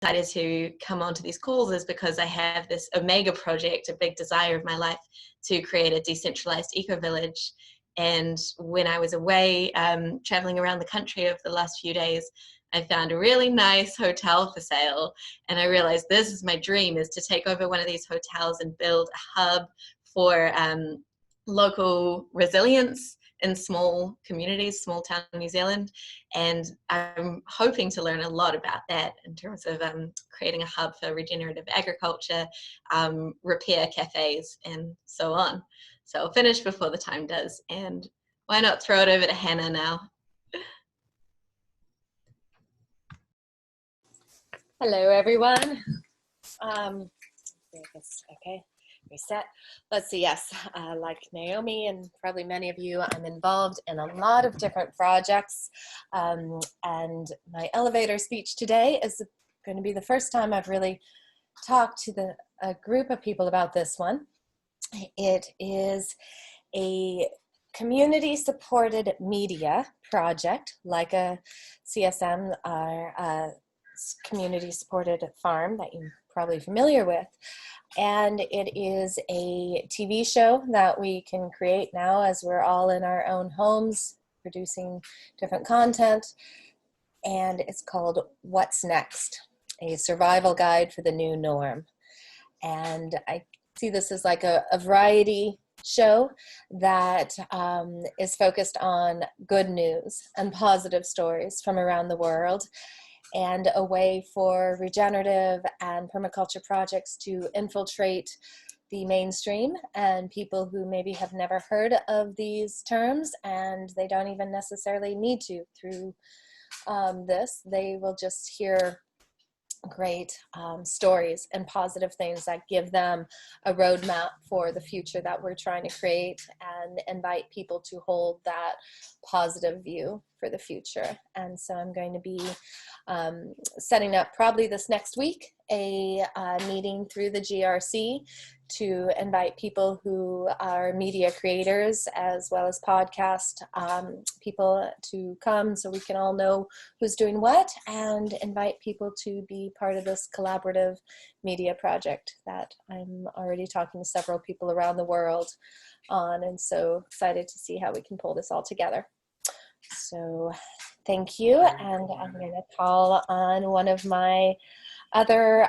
decided to come onto these calls is because I have this Omega project, a big desire of my life to create a decentralized eco-village. And when I was away traveling around the country over the last few days, I found a really nice hotel for sale. And I realized this is my dream, is to take over one of these hotels and build a hub for local resilience in small communities, small town New Zealand. And I'm hoping to learn a lot about that in terms of creating a hub for regenerative agriculture, repair cafes, and so on. So I'll finish before the time does. And why not throw it over to Hannah now? Hello, everyone. Okay, reset. Let's see, yes, like Naomi and probably many of you, I'm involved in a lot of different projects. And my elevator speech today is going to be the first time I've really talked to a group of people about this one. It is a community-supported media project, like a CSM, our community-supported farm that you're probably familiar with. And it is a TV show that we can create now as we're all in our own homes producing different content. And it's called What's Next? A survival guide for the new norm. And I see this as like a variety show that is focused on good news and positive stories from around the world, and a way for regenerative and permaculture projects to infiltrate the mainstream and people who maybe have never heard of these terms, and they don't even necessarily need to through this. They will just hear great stories and positive things that give them a roadmap for the future that we're trying to create, and invite people to hold that positive view for the future. And so I'm going to be setting up probably this next week a meeting through the GRC to invite people who are media creators as well as podcast people to come, so we can all know who's doing what, and invite people to be part of this collaborative media project that I'm already talking to several people around the world on, and so excited to see how we can pull this all together. So thank you, and I'm going to call on one of my other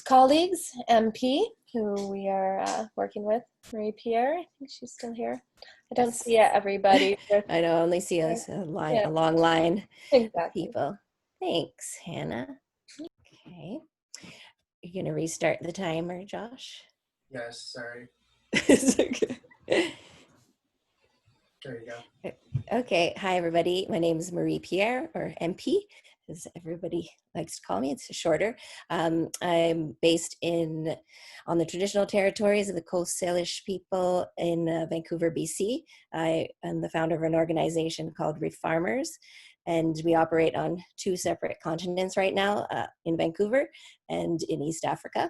colleagues, MP, who we are working with, Marie-Pierre. I think she's still here. I don't see everybody. I know, only see us a long line of people. Thanks, Hannah. Okay. You're going to restart the timer, Josh? Yes, sorry. It's okay. There you go. Okay. Hi, everybody. My name is Marie-Pierre, or MP, as everybody likes to call me. It's shorter. I'm based on the traditional territories of the Coast Salish people in Vancouver, BC. I am the founder of an organization called Reef Farmers, and we operate on 2 separate continents right now, in Vancouver and in East Africa.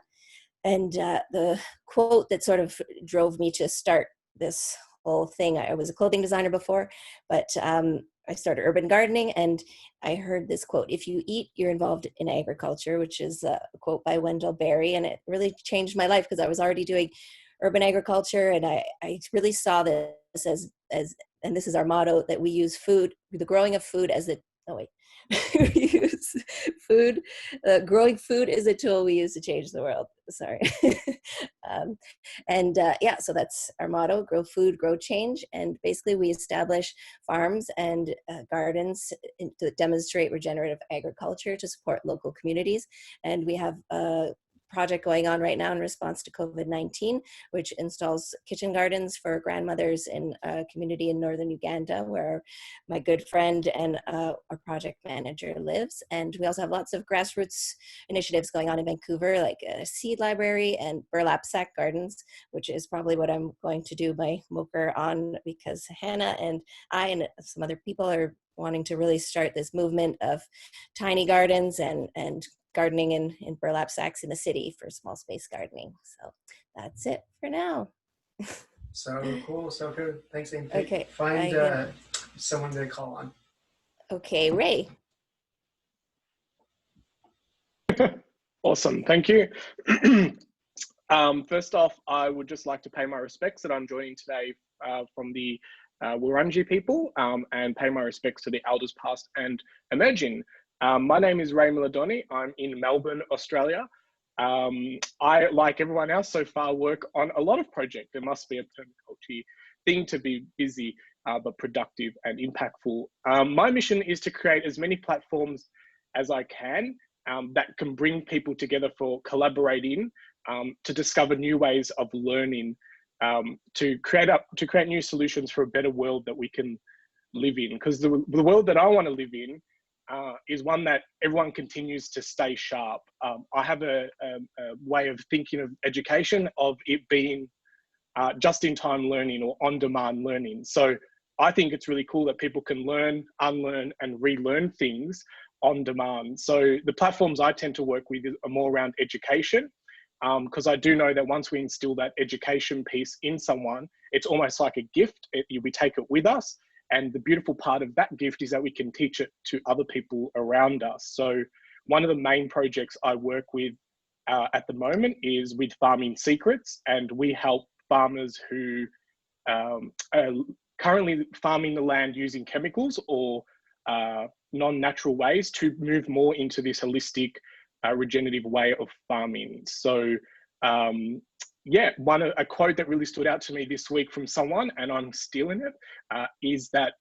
And the quote that sort of drove me to start this whole thing, I was a clothing designer before, but I started urban gardening, and I heard this quote: "If you eat, you're involved in agriculture," which is a quote by Wendell Berry, and it really changed my life because I was already doing urban agriculture, and I really saw this as, and this is our motto, that we use food, the growing of food as we use food, growing food is a tool we use to change the world. Sorry. Yeah, so that's our motto: grow food, grow change. And basically we establish farms and gardens to demonstrate regenerative agriculture to support local communities. And we have a project going on right now in response to COVID-19, which installs kitchen gardens for grandmothers in a community in northern Uganda, where my good friend and our project manager lives. And we also have lots of grassroots initiatives going on in Vancouver, like a seed library and burlap sack gardens, which is probably what I'm going to do my MOKR on, because Hannah and I and some other people are wanting to really start this movement of tiny gardens and gardening in burlap sacks in the city for small space gardening. So that's it for now. So cool, so good. Thanks, Amy. Okay. Find someone to call on. Okay, Ray. Awesome, thank you. First off, I would just like to pay my respects that I'm joining today from the Wurundjeri people and pay my respects to the elders past and emerging. My name is Ray Miladoni. I'm in Melbourne, Australia. I, like everyone else so far, work on a lot of projects. There must be a permaculture thing to be busy, but productive and impactful. My mission is to create as many platforms as I can that can bring people together for collaborating, to discover new ways of learning, to create new solutions for a better world that we can live in. Because the world that I want to live in is one that everyone continues to stay sharp. I have a way of thinking of education of it being just-in-time learning or on-demand learning. So I think it's really cool that people can learn, unlearn, and relearn things on demand. So the platforms I tend to work with are more around education, because I do know that once we instill that education piece in someone, it's almost like a gift. We take it with us. And the beautiful part of that gift is that we can teach it to other people around us. So one of the main projects I work with at the moment is with Farming Secrets, and we help farmers who are currently farming the land using chemicals or non-natural ways to move more into this holistic, regenerative way of farming. So yeah, a quote that really stood out to me this week from someone, and I'm stealing it, is that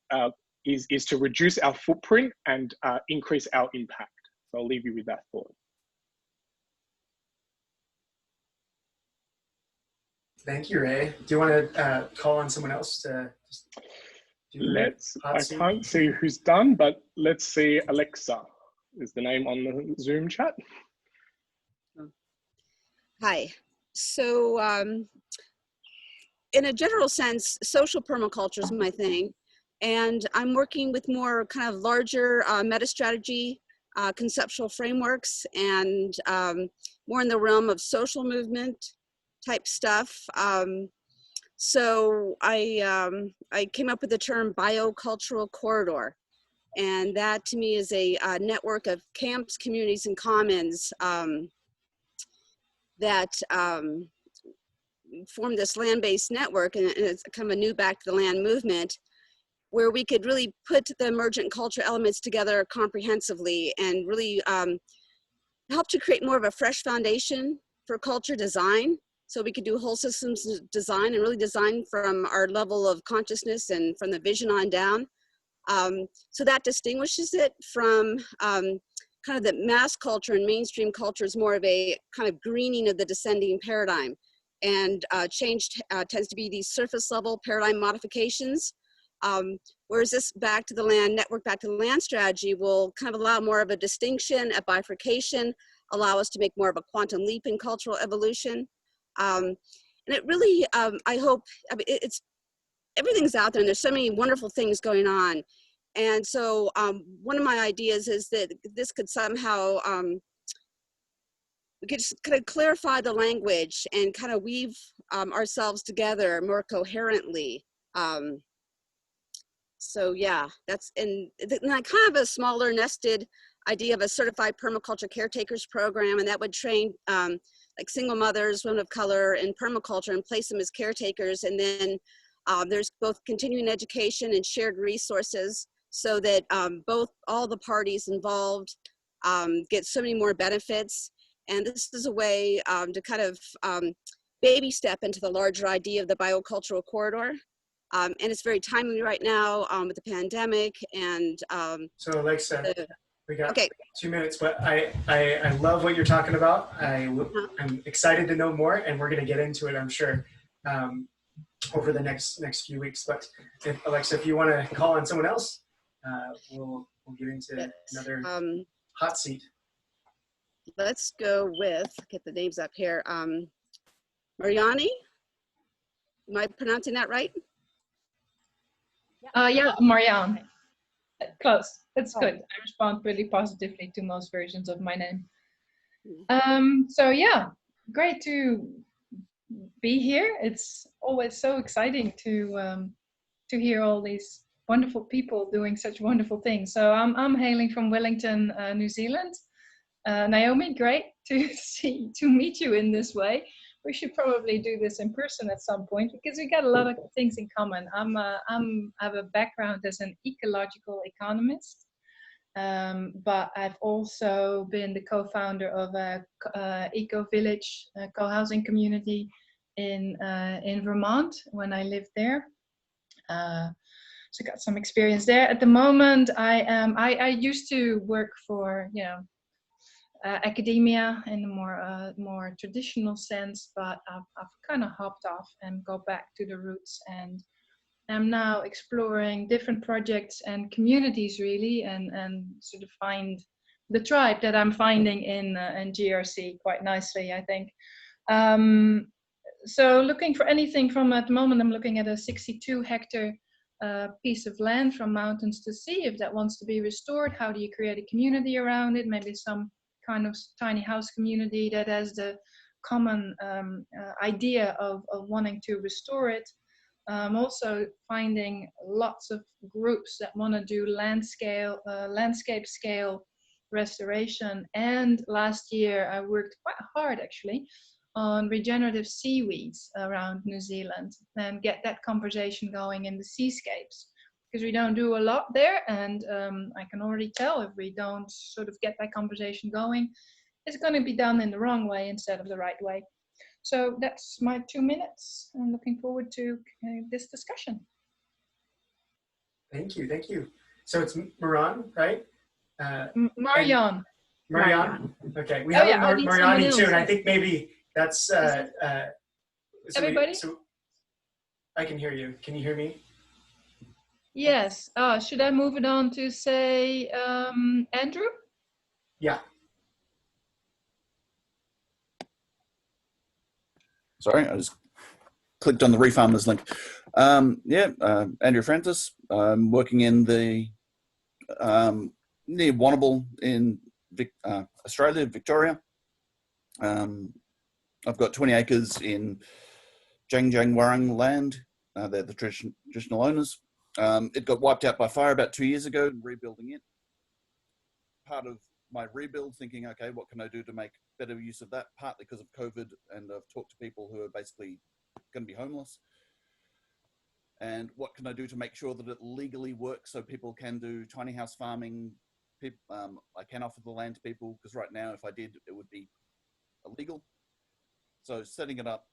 is to reduce our footprint and increase our impact. So I'll leave you with that thought. Thank you, Ray. Do you want to call on someone else to do I can't see who's done, but let's see. Alexa is the name on the Zoom chat. Hi. So in a general sense, social permaculture is my thing. And I'm working with more kind of larger meta strategy, conceptual frameworks, and more in the realm of social movement type stuff. So I came up with the term biocultural corridor. And that to me is a network of camps, communities, and commons that form this land-based network, and it's kind of a new back to the land movement, where we could really put the emergent culture elements together comprehensively and really help to create more of a fresh foundation for culture design. So we could do whole systems design and really design from our level of consciousness and from the vision on down. So that distinguishes it from kind of the mass culture and mainstream culture is more of a kind of greening of the descending paradigm. And change tends to be these surface level paradigm modifications. Whereas this back to the land, network back to the land strategy will kind of allow more of a distinction, a bifurcation, allow us to make more of a quantum leap in cultural evolution. And it really, I hope, I mean, everything's out there and there's so many wonderful things going on. And so one of my ideas is that this could somehow, we could just kind of clarify the language and kind of weave ourselves together more coherently. So yeah, that's, and I kind of a smaller nested idea of a certified permaculture caretakers program, and that would train like single mothers, women of color in permaculture and place them as caretakers. And then there's both continuing education and shared resources so that all the parties involved get so many more benefits. And this is a way to kind of baby step into the larger idea of the biocultural corridor. And it's very timely right now with the pandemic. And so Alexa, we got 2 minutes, but I love what you're talking about. I'm excited to know more, and we're going to get into it, I'm sure, over the next few weeks. But Alexa, if you want to call on someone else, we'll get into another hot seat. Let's go with, get the names up here. Mariani, am I pronouncing that right? Yeah, Marianne. Close. That's good. I respond really positively to most versions of my name. So yeah, great to be here. It's always so exciting to hear all these wonderful people doing such wonderful things. So I'm hailing from Wellington, New Zealand. Naomi, great to meet you in this way. We should probably do this in person at some point because we got a lot of things in common. I have a background as an ecological economist, but I've also been the co-founder of a eco-village co-housing community in Vermont when I lived there. So got some experience there. At the moment, I used to work for academia in a more traditional sense, but I've kind of hopped off and go back to the roots, and I'm now exploring different projects and communities really, and sort of find the tribe that I'm finding in GRC quite nicely, I think. So looking for anything from, at the moment, I'm looking at a 62 hectare piece of land from mountains to sea. If that wants to be restored, how do you create a community around it? Maybe some kind of tiny house community that has the common idea of wanting to restore it. Also finding lots of groups that want to do landscape scale restoration. And last year I worked quite hard actually on regenerative seaweeds around New Zealand and get that conversation going in the seascapes, because we don't do a lot there, and I can already tell if we don't sort of get that conversation going, it's going to be done in the wrong way instead of the right way. So that's my 2 minutes. I'm looking forward to this discussion. Thank you, thank you. So it's Maran, right? Marianne. Marianne. Okay, we have Mariani too, and I think maybe that's everybody. So I can hear you. Can you hear me? Yes. Should I move it on to say Andrew? Yeah. Sorry, I just clicked on the Refarmers link. Andrew Francis. I'm working in the near Warrnambool in Australia, Victoria. I've got 20 acres in Jangwarang land. They're the traditional owners. It got wiped out by fire about 2 years ago, rebuilding it. Part of my rebuild, thinking, okay, what can I do to make better use of that? Partly because of COVID, and I've talked to people who are basically going to be homeless. And what can I do to make sure that it legally works so people can do tiny house farming? I can offer the land to people, because right now, if I did, it would be illegal. So setting it up,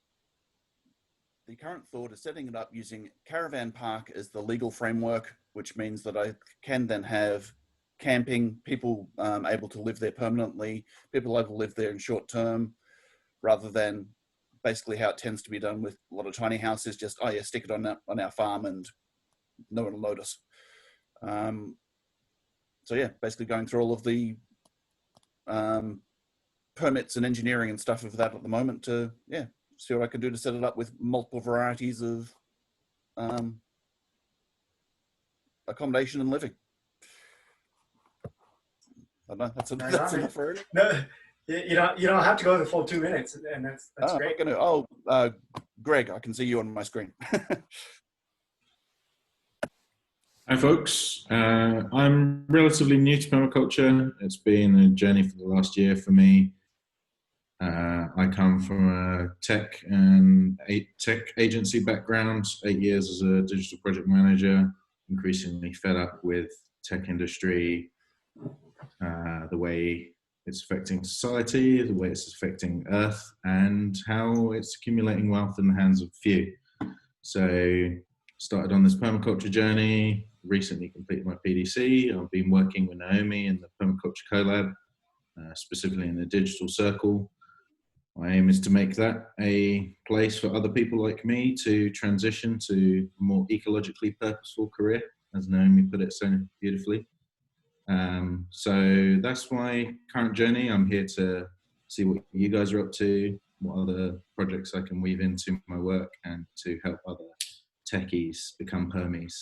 the current thought is setting it up using caravan park as the legal framework, which means that I can then have camping, people able to live there permanently, people able to live there in short term, rather than basically how it tends to be done with a lot of tiny houses, just, oh yeah, stick it on our farm and no one will notice. So yeah, basically going through all of the permits and engineering and stuff of that at the moment to, yeah, see what I can do to set it up with multiple varieties of accommodation and living. I don't know, that's enough for it. No, you don't have to go the full 2 minutes, and that's great. Greg, I can see you on my screen. Hi folks, I'm relatively new to permaculture. It's been a journey for the last year for me. I come from a tech agency background, 8 years as a digital project manager, increasingly fed up with tech industry, the way it's affecting society, the way it's affecting Earth, and how it's accumulating wealth in the hands of few. So started on this permaculture journey, recently completed my PDC. I've been working with Naomi in the Permaculture Collab, specifically in the digital circle. My aim is to make that a place for other people like me to transition to a more ecologically purposeful career, as Naomi put it so beautifully. So that's my current journey. I'm here to see what you guys are up to, what other projects I can weave into my work, and to help other techies become permies.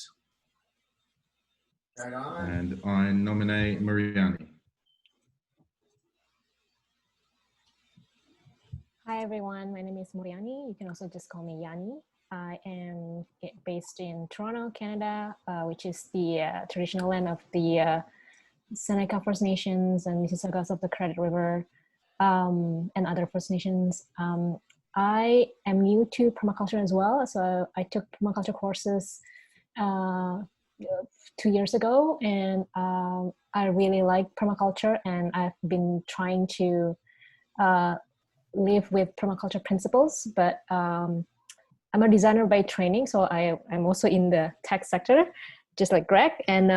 Right on. And I nominate Mariani. Hi everyone, my name is Mariani. You can also just call me Yani. I am based in Toronto, Canada, which is the traditional land of the Seneca First Nations and Mississaugas of the Credit River. and other First Nations. I am new to permaculture as well, so I took permaculture courses 2 years ago, and I really like permaculture, and I've been trying to live with permaculture principles, but I'm a designer by training, so I'm also in the tech sector, just like Greg, and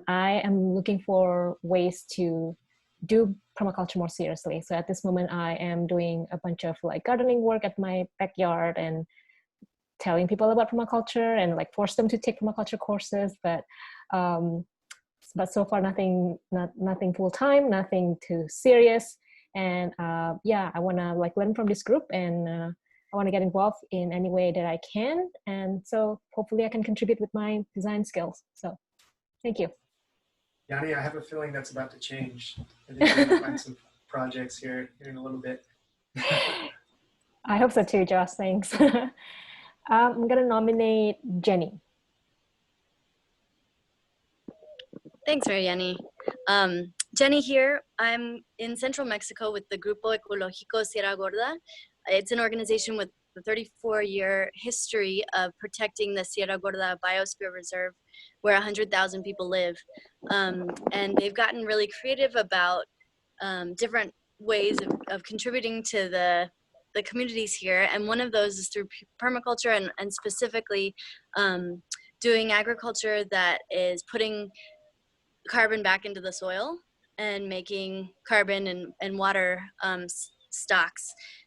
I am looking for ways to do permaculture more seriously. So at this moment, I am doing a bunch of like gardening work at my backyard and telling people about permaculture and like force them to take permaculture courses, but so far nothing full time, nothing too serious. And yeah, I want to like learn from this group, and I want to get involved in any way that I can. And so hopefully I can contribute with my design skills. So thank you. Yanni, I have a feeling that's about to change. I think we're going to find some projects here in a little bit. I hope so too, Josh. Thanks. I'm going to nominate Jenny. Thanks, Mariani. Jenny here. I'm in central Mexico with the Grupo Ecológico Sierra Gorda. It's an organization with a 34-year history of protecting the Sierra Gorda Biosphere Reserve, where 100,000 people live. And they've gotten really creative about different ways of contributing to the communities here. And one of those is through permaculture and specifically doing agriculture that is putting carbon back into the soil and making carbon and water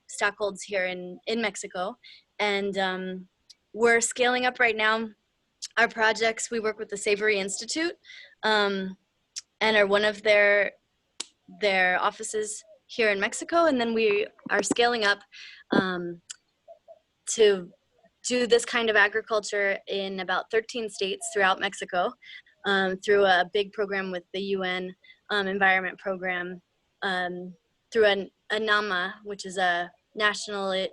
stockholds here in Mexico. And we're scaling up right now our projects. We work with the Savory Institute and are one of their offices here in Mexico. And then we are scaling up to do this kind of agriculture in about 13 states throughout Mexico through a big program with the UN Environment Program, through a NAMA, which is a nationally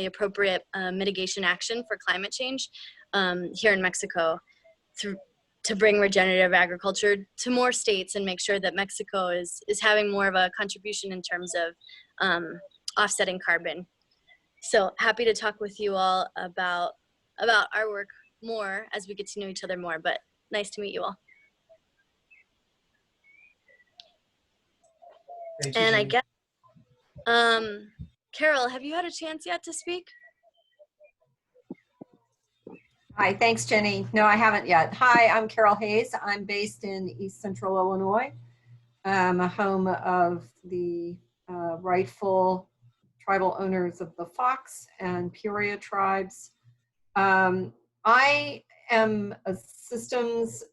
appropriate mitigation action for climate change here in Mexico, to bring regenerative agriculture to more states and make sure that Mexico is having more of a contribution in terms of offsetting carbon. So happy to talk with you all about our work more as we get to know each other more, but nice to meet you all. Thank you, and Jenny. I guess, Carol, have you had a chance yet to speak? Hi, thanks, Jenny. No, I haven't yet. Hi, I'm Carol Hayes. I'm based in East Central Illinois. I'm a home of the rightful tribal owners of the Fox and Peoria tribes. I am a systems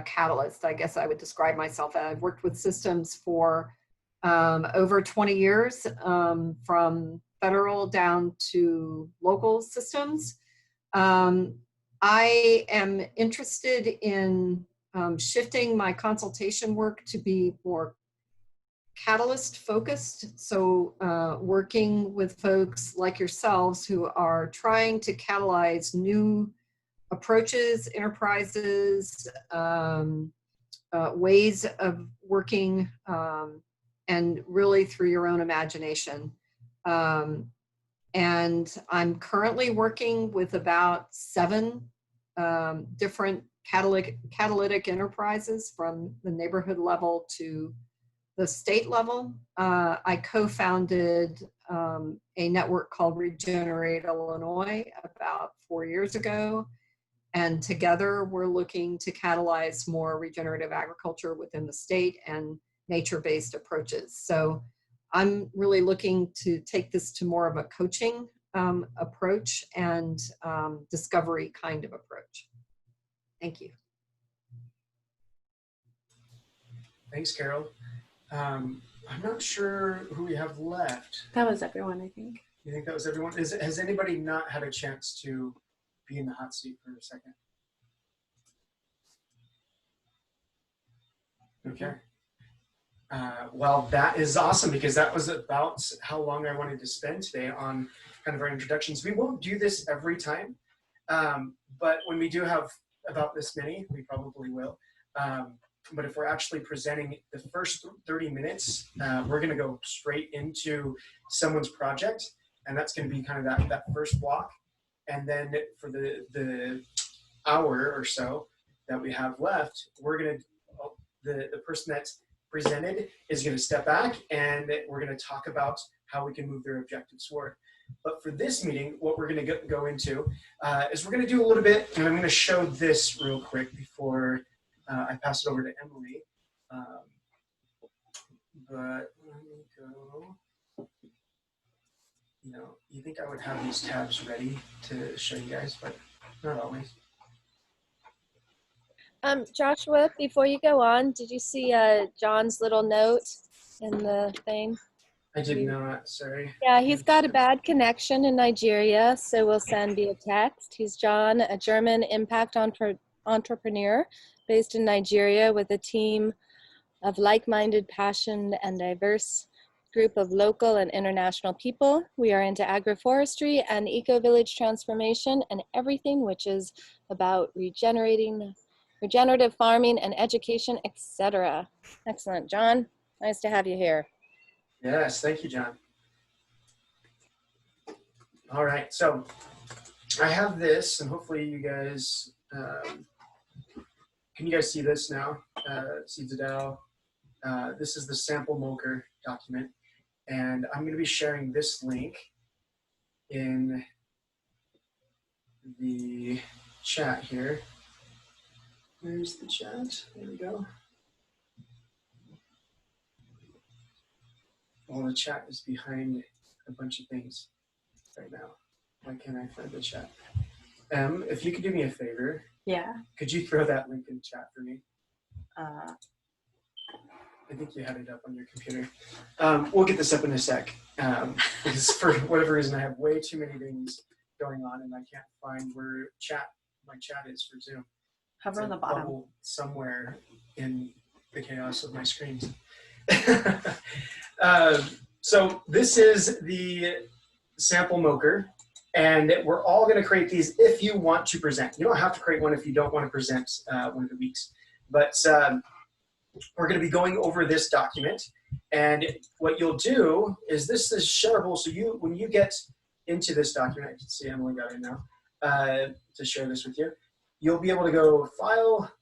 catalyst, I guess I would describe myself. I've worked with systems for over 20 years, from federal down to local systems. I am interested in shifting my consultation work to be more catalyst focused. So working with folks like yourselves who are trying to catalyze new approaches, enterprises, ways of working, and really through your own imagination. And I'm currently working with about 7 different catalytic enterprises, from the neighborhood level to the state level. I co-founded a network called Regenerate Illinois about 4 years ago. And together we're looking to catalyze more regenerative agriculture within the state and nature-based approaches. So I'm really looking to take this to more of a coaching approach and discovery kind of approach. Thank you. Thanks, Carol. I'm not sure who we have left. That was everyone, I think. You think that was everyone? Has anybody not had a chance to be in the hot seat for a second? Okay. Well, that is awesome, because that was about how long I wanted to spend today on kind of our introductions. We won't do this every time, but when we do have about this many, we probably will. but if we're actually presenting the first 30 minutes, we're going to go straight into someone's project, and that's going to be kind of that first block. And then for the hour or so that we have left, we're going to, the person that's presented is going to step back, and we're going to talk about how we can move their objectives forward. But for this meeting, what we're going to go into is we're going to do a little bit, and I'm going to show this real quick before I pass it over to Emily. But let me go. You know, you think I would have these tabs ready to show you guys, but not always. Joshua, before you go on, did you see John's little note in the thing? I did not, sorry. Yeah, he's got a bad connection in Nigeria, so we'll send via text. He's John, a German impact entrepreneur based in Nigeria with a team of like-minded, passionate, and diverse group of local and international people. We are into agroforestry and eco-village transformation and everything which is about regenerative farming and education, etc. Excellent, John. Nice to have you here. Yes, thank you, John. All right, so I have this, and hopefully you guys, can you guys see this now? Seeds of Dow. This is the sample MOKR document, and I'm going to be sharing this link in the chat here. There's the chat. There we go. Well, the chat is behind a bunch of things right now. Why can't I find the chat? If you could do me a favor. Yeah. Could you throw that link in the chat for me? I think you had it up on your computer. We'll get this up in a sec. Because for whatever reason, I have way too many things going on, and I can't find where my chat is for Zoom. Hover on the bottom. Somewhere in the chaos of my screens. So this is the sample MOKR, and we're all going to create these if you want to present. You don't have to create one if you don't want to present one of the weeks. But we're going to be going over this document, and what you'll do is this is shareable. So when you get into this document, I can see Emily got it now to share this with you. You'll be able to go file,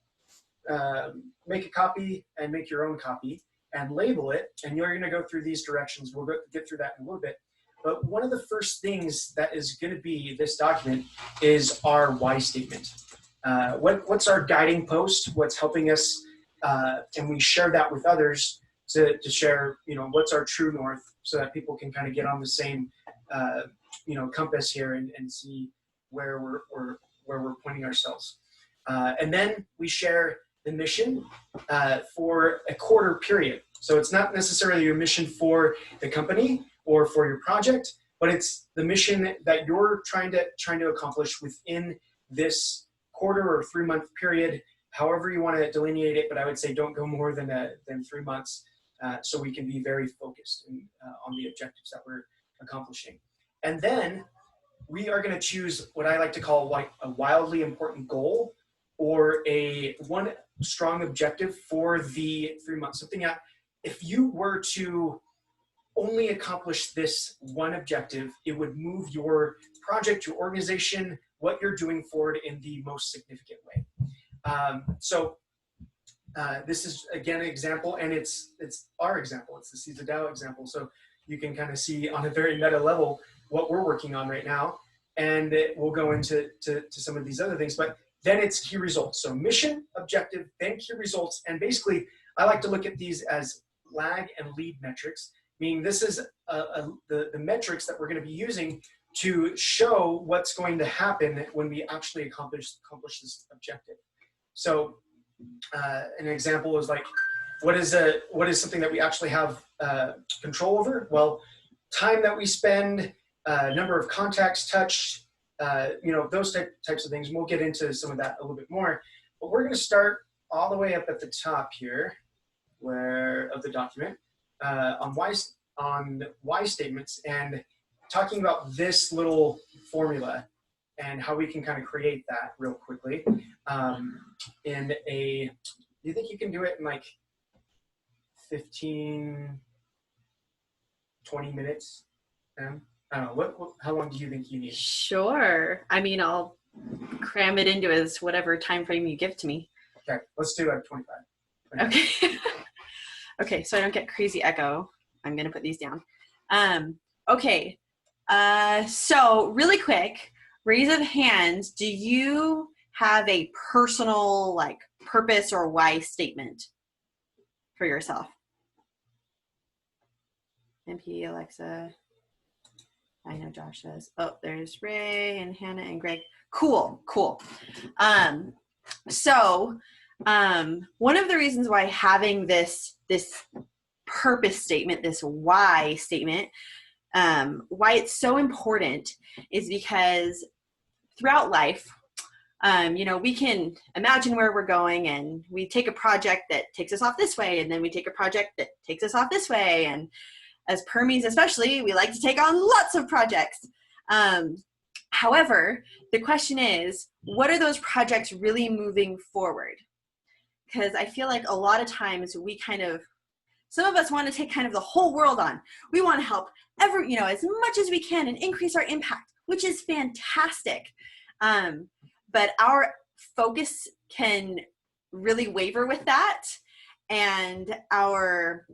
make a copy, and make your own copy, and label it, and you're going to go through these directions. We'll get through that in a little bit. But one of the first things that is going to be this document is our why statement. What's our guiding post? What's helping us? And we share that with others to share, what's our true north, so that people can kind of get on the same, compass here and see where we're pointing ourselves. And then we share the mission for a quarter period. So it's not necessarily your mission for the company or for your project, but it's the mission that you're trying to accomplish within this quarter or 3-month period, however you want to delineate it. But I would say don't go more than 3 months, so we can be very focused on the objectives that we're accomplishing. And then we are going to choose what I like to call like a wildly important goal, or one strong objective for the 3 months. Something that if you were to only accomplish this one objective, it would move your project, your organization, what you're doing forward in the most significant way. This is again an example, and it's our example. It's the Seeds of Dow example. So you can kind of see on a very meta level what we're working on right now, and we'll go into some of these other things. But then it's key results. So mission, objective, then key results. And basically, I like to look at these as lag and lead metrics, meaning this is the metrics that we're going to be using to show what's going to happen when we actually accomplish this objective. So an example is like, what is something that we actually have control over? Well, time that we spend, number of contacts touched, those types of things. And we'll get into some of that a little bit more. But we're going to start all the way up at the top here, of the document, on why statements, and talking about this little formula and how we can kind of create that real quickly in a you think you can do it in like 15, 20 minutes? I don't know. How long do you think you need? Sure. I mean, I'll cram it into as whatever time frame you give to me. Okay, let's do it 25. Okay. Okay, so I don't get crazy echo. I'm gonna put these down. Okay. So really quick, raise of hands. Do you have a personal like purpose or why statement for yourself? MP, Alexa. I know Josh does. Oh, there's Ray and Hannah and Greg. Cool. So one of the reasons why having this purpose statement, this why statement, why it's so important is because throughout life, we can imagine where we're going, and we take a project that takes us off this way, and then we take a project that takes us off this way. And as Permies especially, we like to take on lots of projects. However, the question is, what are those projects really moving forward? Because I feel like a lot of times some of us want to take kind of the whole world on. We want to help as much as we can and increase our impact, which is fantastic. But our focus can really waver with that, and our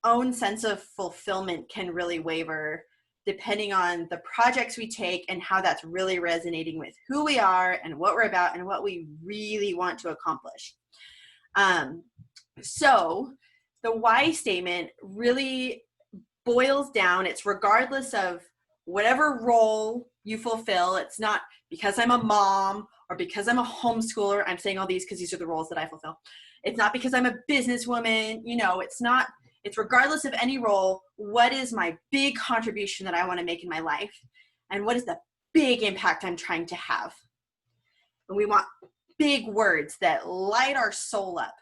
own sense of fulfillment can really waver depending on the projects we take and how that's really resonating with who we are and what we're about and what we really want to accomplish. So the why statement really boils down, it's regardless of whatever role you fulfill. It's not because I'm a mom or because I'm a homeschooler. I'm saying all these because these are the roles that I fulfill. It's not because I'm a businesswoman. It's regardless of any role. What is my big contribution that I want to make in my life? And what is the big impact I'm trying to have? And we want big words that light our soul up.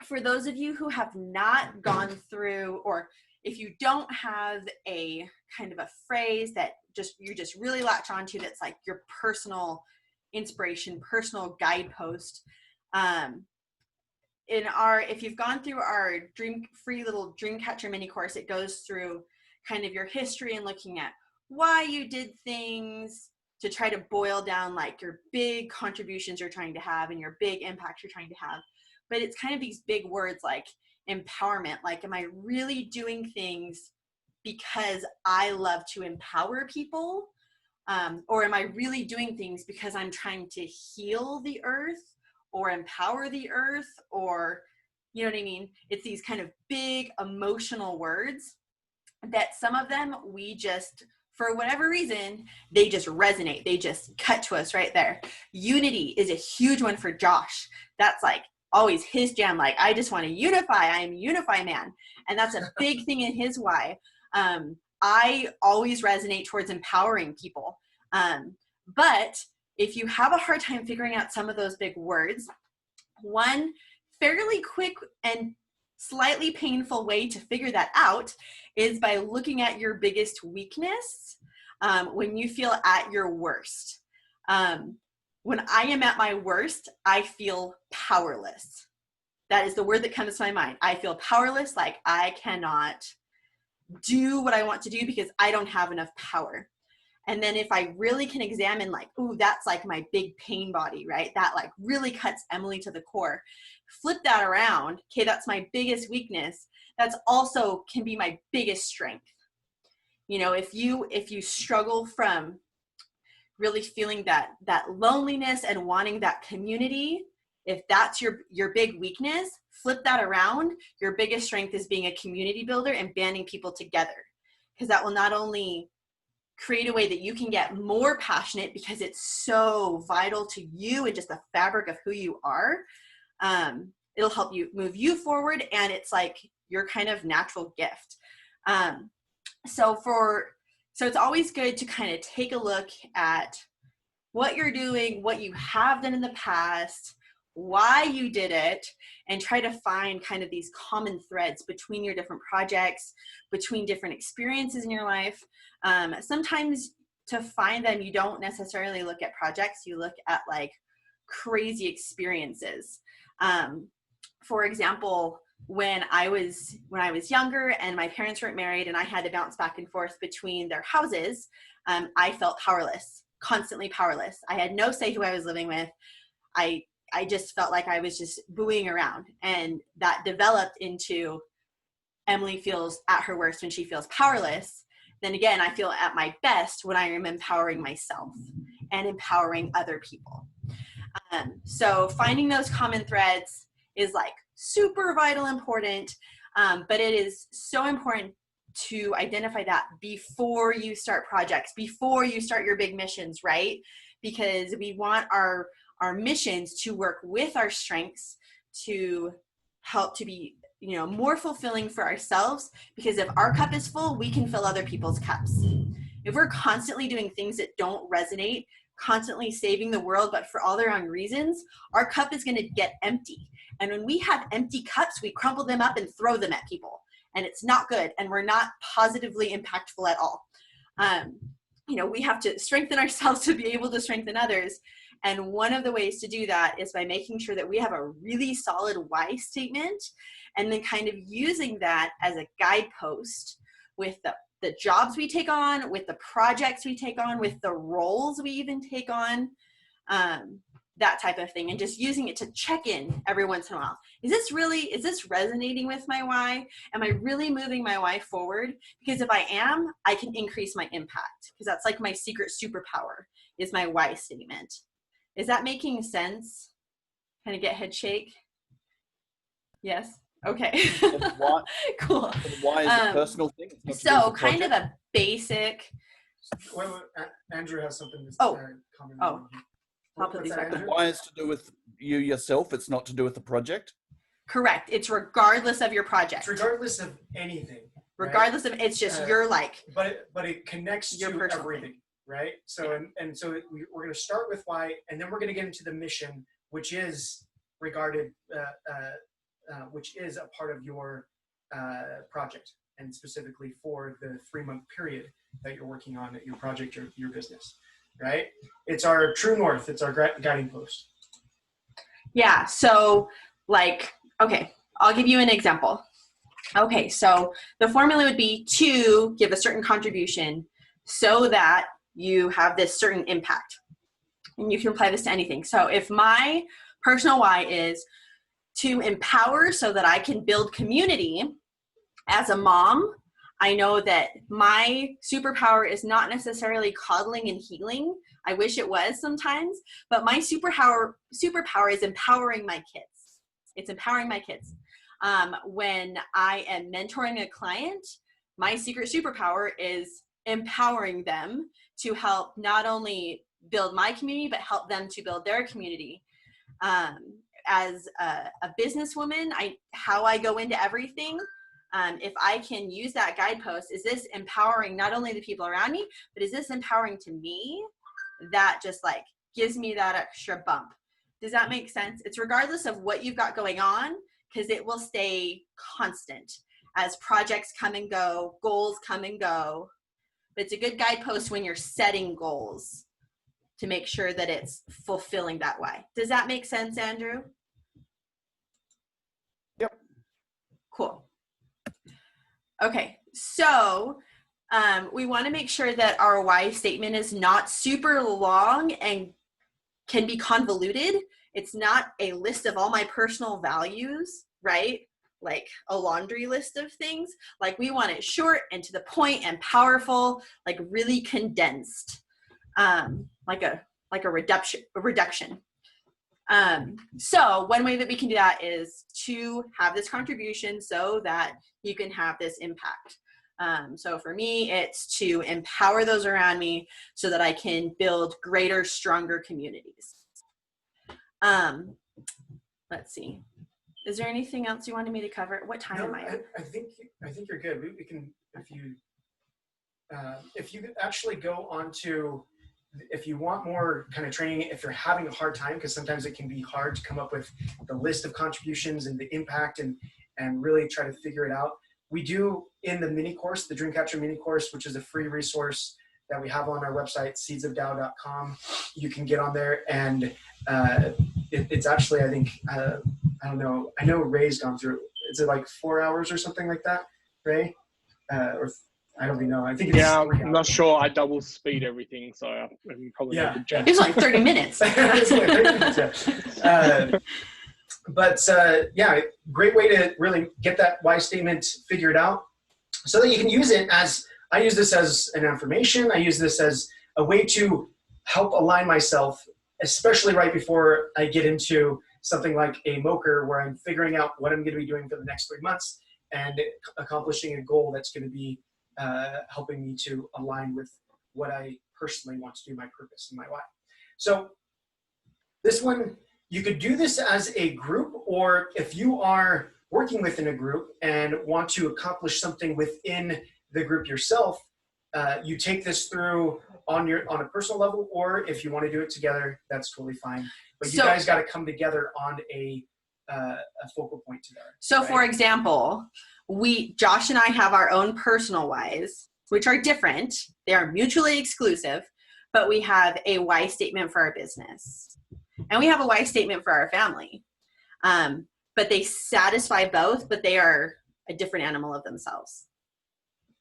For those of you who have not gone through, or if you don't have a kind of a phrase that you just really latch onto, that's like your personal inspiration, personal guidepost. If you've gone through our free little Dreamcatcher mini course, it goes through kind of your history and looking at why you did things to try to boil down like your big contributions you're trying to have and your big impacts you're trying to have. But it's kind of these big words like empowerment. Like, am I really doing things because I love to empower people? Or am I really doing things because I'm trying to heal the earth or empower the earth? Or, you know what I mean? It's these kind of big emotional words that some of them for whatever reason, they just resonate. They just cut to us right there. Unity is a huge one for Josh. That's like always his jam. Like, I just want to unify. I am a unify man. And that's a big thing in his why. I always resonate towards empowering people. But if you have a hard time figuring out some of those big words, one fairly quick and slightly painful way to figure that out is by looking at your biggest weakness when you feel at your worst. When I am at my worst, I feel powerless. That is the word that comes to my mind. I feel powerless, like I cannot do what I want to do because I don't have enough power. And then if I really can examine like, ooh, that's like my big pain body, right? That like really cuts Emily to the core. Flip that around. Okay, that's my biggest weakness. That's also can be my biggest strength. If you struggle from really feeling that loneliness and wanting that community, if that's your big weakness, flip that around. Your biggest strength is being a community builder and banding people together, because that will not only create a way that you can get more passionate because it's so vital to you and just the fabric of who you are. It'll help you move you forward, and it's like your kind of natural gift. So it's always good to kind of take a look at what you're doing, what you have done in the past, why you did it, and try to find kind of these common threads between your different projects, between different experiences in your life. Sometimes to find them, you don't necessarily look at projects, you look at like crazy experiences. For example, when I was younger and my parents weren't married and I had to bounce back and forth between their houses, I felt powerless, constantly powerless. I had no say who I was living with. I just felt like I was just buoying around, and that developed into Emily feels at her worst when she feels powerless. Then again, I feel at my best when I am empowering myself and empowering other people. So finding those common threads is like super vital important, but it is so important to identify that before you start projects, before you start your big missions, right? Because we want our missions to work with our strengths to help to be, you know, more fulfilling for ourselves, because if our cup is full, we can fill other people's cups. If we're constantly doing things that don't resonate, constantly saving the world, but for all the wrong reasons, our cup is going to get empty. And when we have empty cups, we crumple them up and throw them at people. And it's not good. And we're not positively impactful at all. You know, we have to strengthen ourselves to be able to strengthen others. And one of the ways to do that is by making sure that we have a really solid why statement, and then kind of using that as a guidepost with the jobs we take on, with the projects we take on, with the roles we even take on, that type of thing, and just using it to check in every once in a while. Is this resonating with my why? Am I really moving my why forward? Because if I am, I can increase my impact, because that's like my secret superpower is my why statement. Is that making sense? Kind of get head shake? Yes? Okay. Why, cool. Why is a personal thing? So kind of a basic. Wait, Andrew has something to comment on. I'll put these back on. Why is to do with you yourself? It's not to do with the project? Correct. It's regardless of your project. It's regardless of anything. Regardless of, it's just your like. But it connects to everything, right? So and so we're going to start with why, and then we're going to get into the mission, which is regarded, which is a part of your project, and specifically for the 3-month period that you're working on at your project or your business, right? It's our true north. It's our guiding post. Yeah. So like, okay, I'll give you an example. Okay. So the formula would be to give a certain contribution so that you have this certain impact, and you can apply this to anything. So if my personal why is to empower so that I can build community as a mom, I know that my superpower is not necessarily coddling and healing. I wish it was sometimes, but my superpower is empowering my kids. It's empowering my kids. When I am mentoring a client, my secret superpower is empowering them to help not only build my community, but help them to build their community. As a businesswoman, how I go into everything, if I can use that guidepost, is this empowering not only the people around me, but is this empowering to me? That just like gives me that extra bump. Does that make sense? It's regardless of what you've got going on, because it will stay constant as projects come and go, goals come and go. But it's a good guidepost when you're setting goals to make sure that it's fulfilling that way. Does that make sense, Andrew? Yep. Cool. Okay, so we want to make sure that our why statement is not super long and can be convoluted. It's not a list of all my personal values, right? Like a laundry list of things. Like we want it short and to the point and powerful, like really condensed, like a reduction. So one way that we can do that is to have this contribution so that you can have this impact. So for me, it's to empower those around me so that I can build greater, stronger communities. Let's see. Is there anything else you wanted me to cover? What time am I? I think you're good. We can, if you actually go on to, if you want more kind of training, if you're having a hard time, because sometimes it can be hard to come up with the list of contributions and the impact and really try to figure it out. We do in the mini course, the Dreamcatcher mini course, which is a free resource that we have on our website, seedsofdow.com. You can get on there, and it's actually, I think, I don't know, I know Ray's gone through, is it like 4 hours or something like that, Ray? Or I don't even know. I think it's 3 hours. I'm not sure. I double speed everything, so I'm probably not a good judge. It was like 30 minutes. It's like 30 minutes, yeah. But yeah, great way to really get that why statement figured out so that you can use it as, I use this as an affirmation. I use this as a way to help align myself, especially right before I get into something like a MOKR where I'm figuring out what I'm going to be doing for the next 3 months and accomplishing a goal that's going to be helping me to align with what I personally want to do, my purpose and my why. So this one, you could do this as a group, or if you are working within a group and want to accomplish something within the group yourself, you take this through on a personal level, or if you want to do it together, that's totally fine. But you guys got to come together on a focal point together. So right? For example, Josh and I have our own personal whys, which are different. They are mutually exclusive, but we have a why statement for our business. And we have a why statement for our family. But they satisfy both, but they are a different animal of themselves.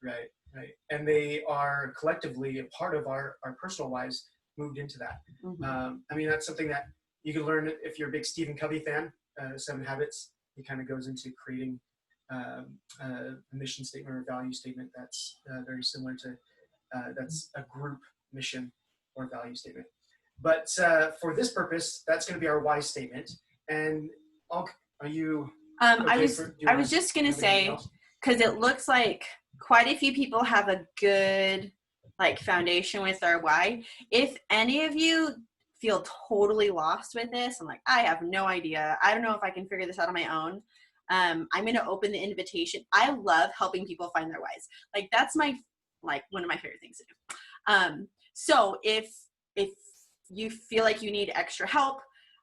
Right, right. And they are collectively a part of our personal lives moved into that. Mm-hmm. I mean, that's something that you can learn if you're a big Stephen Covey fan, 7 Habits. He kind of goes into creating a mission statement or value statement that's very similar to, that's a group mission or value statement. But for this purpose, that's going to be our why statement. And are you? I was just going to say, because it looks like quite a few people have a good foundation with our why. If any of you feel totally lost with this, I'm like, I have no idea. I don't know if I can figure this out on my own. I'm going to open the invitation. I love helping people find their whys. That's my one of my favorite things to do. So if you feel like you need extra help,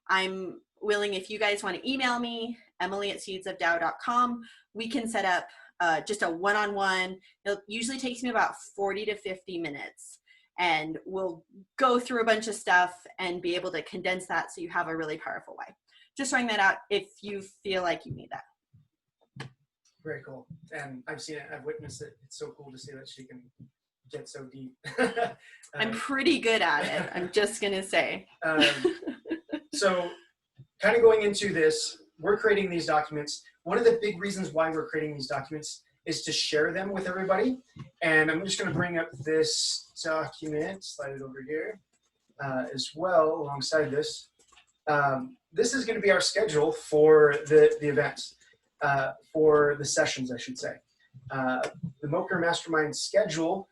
I'm willing, if you guys want to email me, emily@seedsofdow.com, we can set up just a one-on-one. It usually takes me about 40 to 50 minutes, and we'll go through a bunch of stuff and be able to condense that so you have a really powerful why. Just throwing that out if you feel like you need that. Very cool. And I've seen it, I've witnessed it. It's so cool to see that she can get so deep. I'm pretty good at it, I'm just going to say. So kind of going into this, we're creating these documents. One of the big reasons why we're creating these documents is to share them with everybody. And I'm just going to bring up this document, slide it over here as well alongside this. This is going to be our schedule for the events, for the sessions, I should say. The MOKR Mastermind schedule,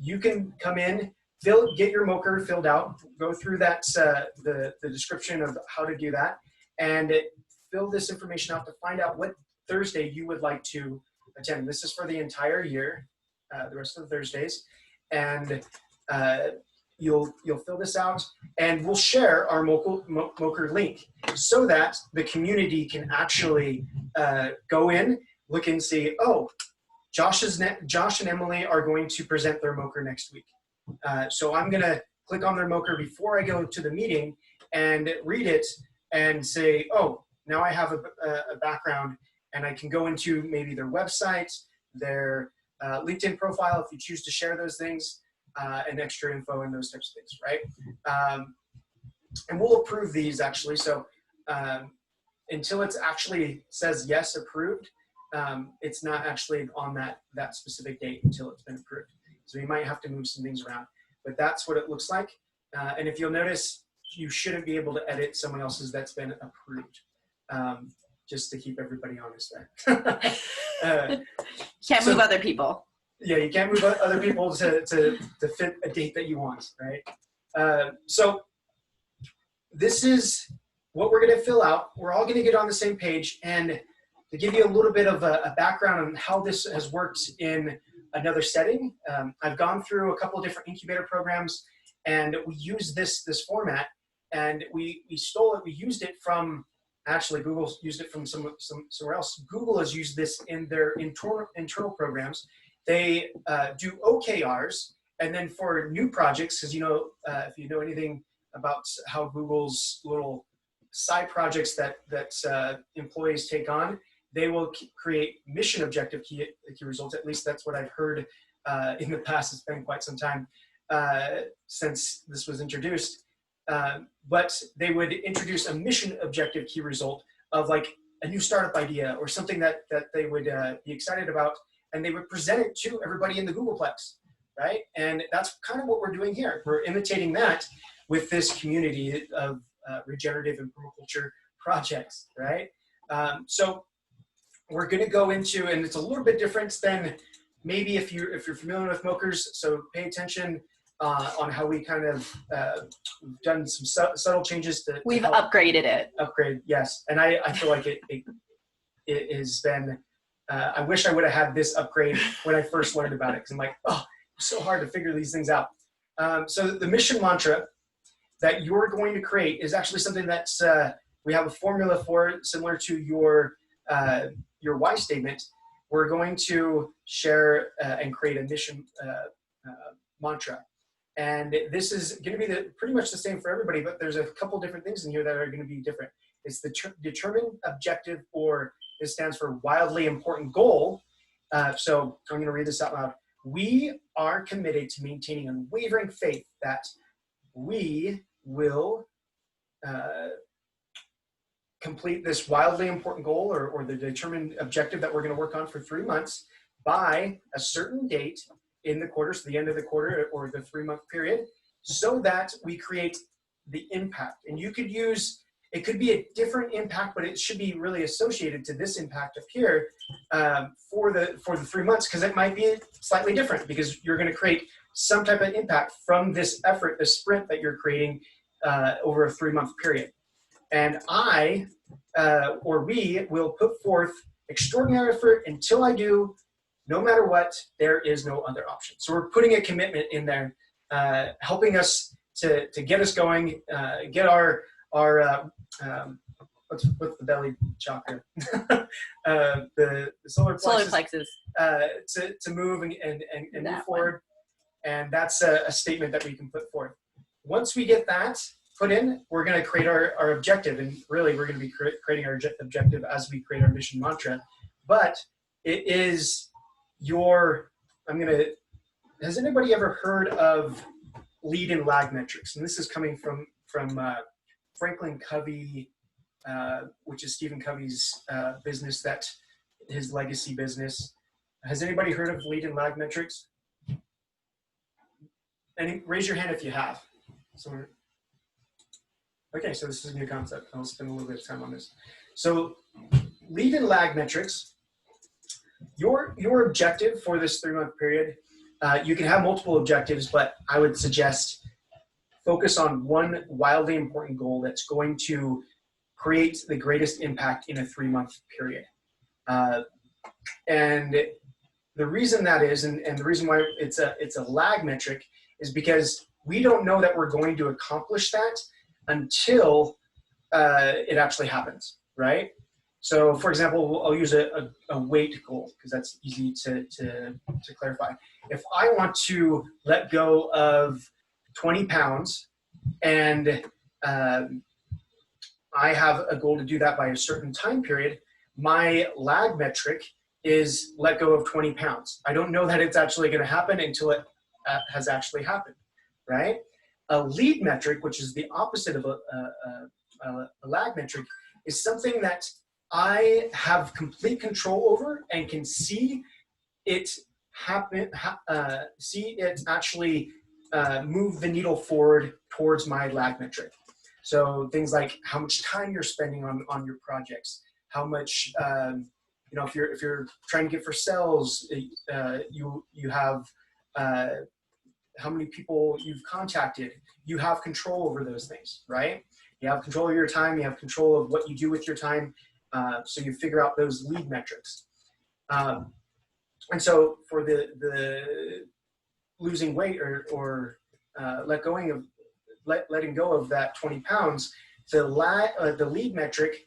you can come in, get your MOKR filled out, go through that, the description of how to do that, and fill this information out to find out what Thursday you would like to attend. This is for the entire year, the rest of the Thursdays, and you'll fill this out, and we'll share our MOKR link so that the community can actually go in, look and see, oh, Josh and Emily are going to present their MOKR next week. So I'm going to click on their MOKR before I go to the meeting and read it and say, oh, now I have a background, and I can go into maybe their website, their LinkedIn profile, if you choose to share those things, and extra info and those types of things, right? And we'll approve these actually. So until it's actually says yes, approved, it's not actually on that specific date until it's been approved. So you might have to move some things around, but that's what it looks like. And if you'll notice, you shouldn't be able to edit someone else's that's been approved, just to keep everybody honest there. Can't move other people. Yeah, you can't move other people to fit a date that you want, right? So this is what we're going to fill out. We're all going to get on the same page, and to give you a little bit of a background on how this has worked in another setting, I've gone through a couple of different incubator programs, and we use this format, and we stole it. We used it from, actually Google used it from somewhere else. Google has used this in their internal programs. They do OKRs, And then for new projects, because if you know anything about how Google's little side projects that employees take on, they will create mission objective key results. At least that's what I've heard in the past. It's been quite some time since this was introduced. But they would introduce a mission objective key result of like a new startup idea or something that they would be excited about, and they would present it to everybody in the Googleplex, right? And that's kind of what we're doing here. We're imitating that with this community of regenerative and permaculture projects, right? So we're going to go into, and it's a little bit different than maybe if you're familiar with MOKRs, so pay attention on how we kind of done some subtle changes to We've upgraded it. Upgrade, yes. And I feel like it has been, I wish I would have had this upgrade when I first learned about it, because I'm like, oh, it's so hard to figure these things out. So the mission mantra that you're going to create is actually something that's, we have a formula for, similar to your why statement. We're going to share and create a mission mantra. And this is going to be pretty much the same for everybody, but there's a couple different things in here that are going to be different. It's the determined objective, or it stands for wildly important goal. So I'm going to read this out loud. We are committed to maintaining unwavering faith that we will complete this wildly important goal, or the determined objective that we're going to work on for 3 months by a certain date in the quarter, so the end of the quarter or the 3-month period, so that we create the impact. And you could use, it could be a different impact, but it should be really associated to this impact up here for the 3 months, because it might be slightly different, because you're going to create some type of impact from this effort, the sprint that you're creating over a 3-month period. And I, or we, will put forth extraordinary effort until I do. No matter what, there is no other option. So we're putting a commitment in there, helping us to get us going, get our what's the belly chakra, the solar plexus, to move and move forward. And that's a statement that we can put forth. Once we get that put in, we're going to create our objective, and really we're going to be creating our objective as we create our mission mantra. But it is has anybody ever heard of lead and lag metrics? And this is coming from Franklin Covey, which is Stephen Covey's business, his legacy business. Has anybody heard of lead and lag metrics? And raise your hand if you have. Okay, so this is a new concept. I'll spend a little bit of time on this. So lead and lag metrics, your objective for this 3-month period, you can have multiple objectives, but I would suggest focus on one wildly important goal that's going to create the greatest impact in a 3-month period. And the reason that is, and the reason why it's a lag metric, is because we don't know that we're going to accomplish that until it actually happens, right? So, for example, I'll use a weight goal, because that's easy to clarify. If I want to let go of 20 pounds, and I have a goal to do that by a certain time period, my lag metric is let go of 20 pounds. I don't know that it's actually going to happen until it has actually happened, right? A lead metric, which is the opposite of a lag metric, is something that I have complete control over and can see it happen, see it actually move the needle forward towards my lag metric. So things like how much time you're spending on your projects, how much, if you're trying to get for sales, you have how many people you've contacted. You have control over those things, right? You have control of your time. You have control of what you do with your time. So you figure out those lead metrics. And so for the losing weight or letting go of that 20 pounds, the lead metrics,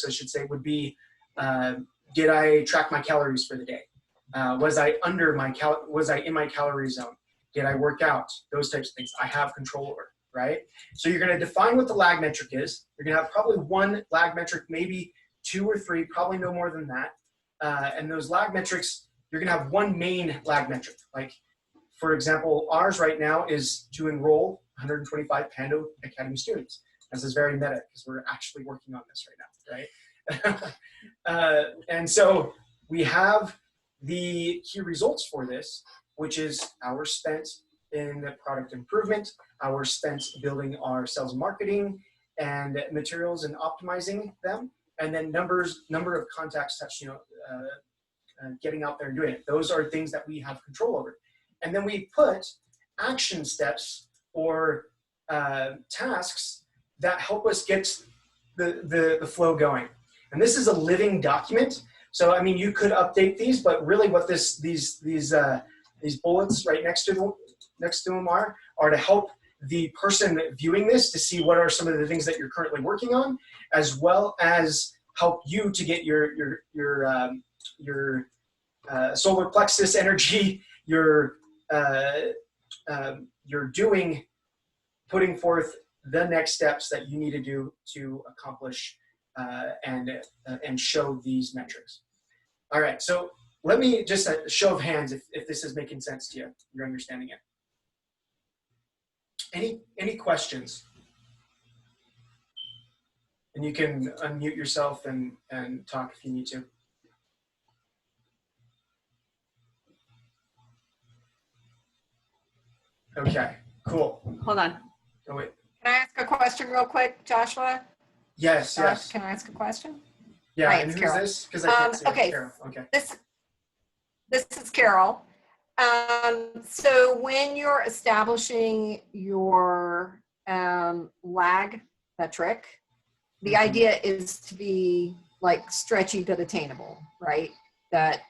I should say, would be, did I track my calories for the day? Was I was I in my calorie zone? Did I work out? Those types of things I have control over, right? So you're going to define what the lag metric is. You're going to have probably one lag metric, maybe 2 or 3, probably no more than that. And those lag metrics, you're going to have one main lag metric. Like, for example, ours right now is to enroll 125 Pando Academy students. This is very meta because we're actually working on this right now, right? And so we have the key results for this, which is hours spent in product improvement, hours spent building our sales and marketing and materials and optimizing them, and then number of contacts touched, getting out there and doing it. Those are things that we have control over. And then we put action steps or tasks that help us get the flow going. And this is a living document. So, I mean, you could update these, but really what these bullets right next to them are to help the person viewing this to see what are some of the things that you're currently working on, as well as help you to get your solar plexus energy, your putting forth the next steps that you need to do to accomplish and show these metrics. All right, so let me just a show of hands if this is making sense to you, you're understanding it. Any questions? And you can unmute yourself and talk if you need to. Okay, cool. Hold on. Oh, wait. Can I ask a question real quick, Joshua? Yes, Josh, yes. can I ask a question? Yeah, Hi, and it's who's Carol. this? Because I can't see okay. Carol. Okay. This is Carol. So when you're establishing your lag metric, the idea is to be like stretchy but attainable, right? That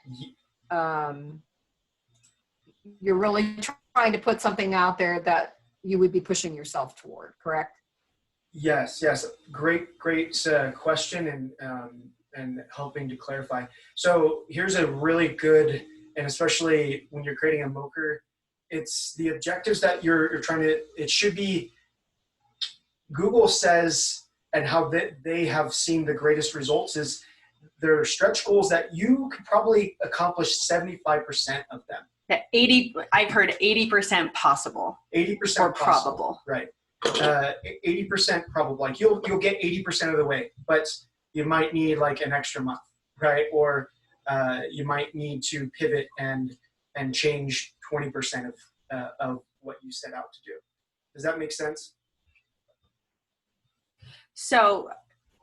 you're really trying to put something out there that you would be pushing yourself toward, correct? Yes, yes. Great question and helping to clarify. So here's a really good, and especially when you're creating a MOKR, it's the objectives that you're trying to, it should be, Google says, and how they have seen the greatest results is their stretch goals that you could probably accomplish 75% of them. Yeah, 80, I've heard 80% possible. 80% or possible. probable. Right. 80% probable. Like you'll get 80% of the way, but you might need like an extra month, right? Or you might need to pivot and change 20% of what you set out to do. Does that make sense? So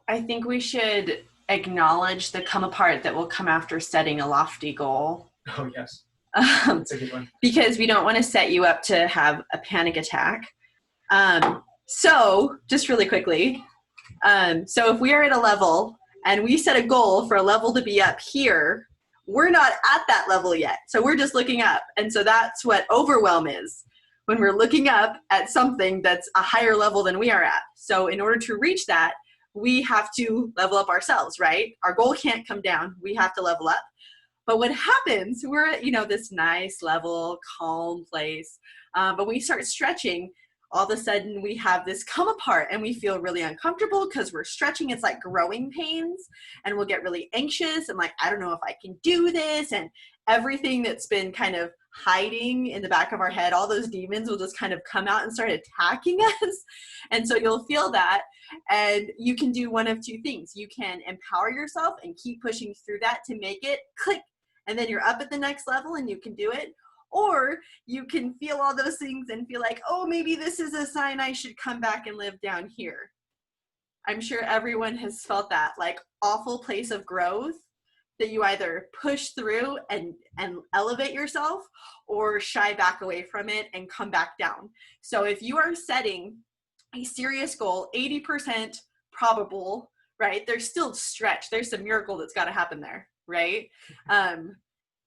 I think we should acknowledge the come apart that will come after setting a lofty goal. Oh, yes. That's a good one. Because we don't want to set you up to have a panic attack. So just really quickly, so if we are at a level and we set a goal for a level to be up here, we're not at that level yet. So we're just looking up. And so that's what overwhelm is, when we're looking up at something that's a higher level than we are at. So in order to reach that, we have to level up ourselves, right? Our goal can't come down. We have to level up. But what happens, we're at, this nice level, calm place. But we start stretching, all of a sudden we have this come apart and we feel really uncomfortable because we're stretching. It's like growing pains, and we'll get really anxious and like, I don't know if I can do this. And everything that's been kind of hiding in the back of our head, all those demons will just kind of come out and start attacking us. And so you'll feel that, and you can do one of two things. You can empower yourself and keep pushing through that to make it click, and then you're up at the next level and you can do it. Or you can feel all those things and feel like, oh, maybe this is a sign I should come back and live down here. I'm sure everyone has felt that, like, awful place of growth that you either push through and elevate yourself, or shy back away from it and come back down. So if you are setting a serious goal, 80% probable, right? There's still stretch. There's some miracle that's got to happen there, right?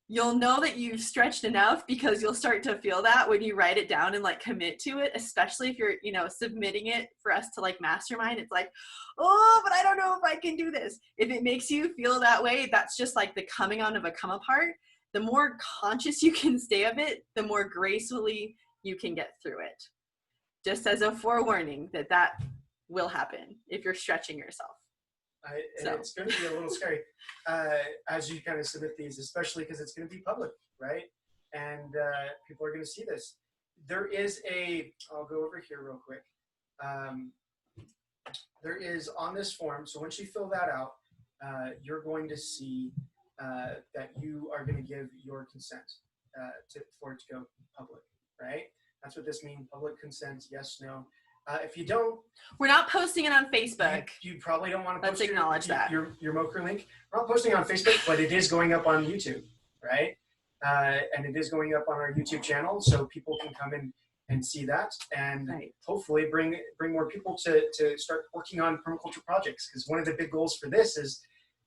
You'll know that you've stretched enough because you'll start to feel that when you write it down and like commit to it, especially if you're, submitting it for us to like mastermind. It's like, oh, but I don't know if I can do this. If it makes you feel that way, that's just like the coming on of a come apart. the more conscious you can stay of it, the more gracefully you can get through it. Just as a forewarning that will happen if you're stretching yourself. It's going to be a little scary as you kind of submit these, especially because it's going to be public, right? And people are going to see this. There is I'll go over here real quick. There is on this form, so once you fill that out, you're going to see that you are going to give your consent for it to go public, right? That's what this means, public consent, yes, no. If you don't, we're not posting it on Facebook. You probably don't want to post your MOKR link. We're not posting it on Facebook, but it is going up on YouTube, right? And it is going up on our YouTube channel, so people can come in and see that, and hopefully bring more people to start working on permaculture projects. Because one of the big goals for this is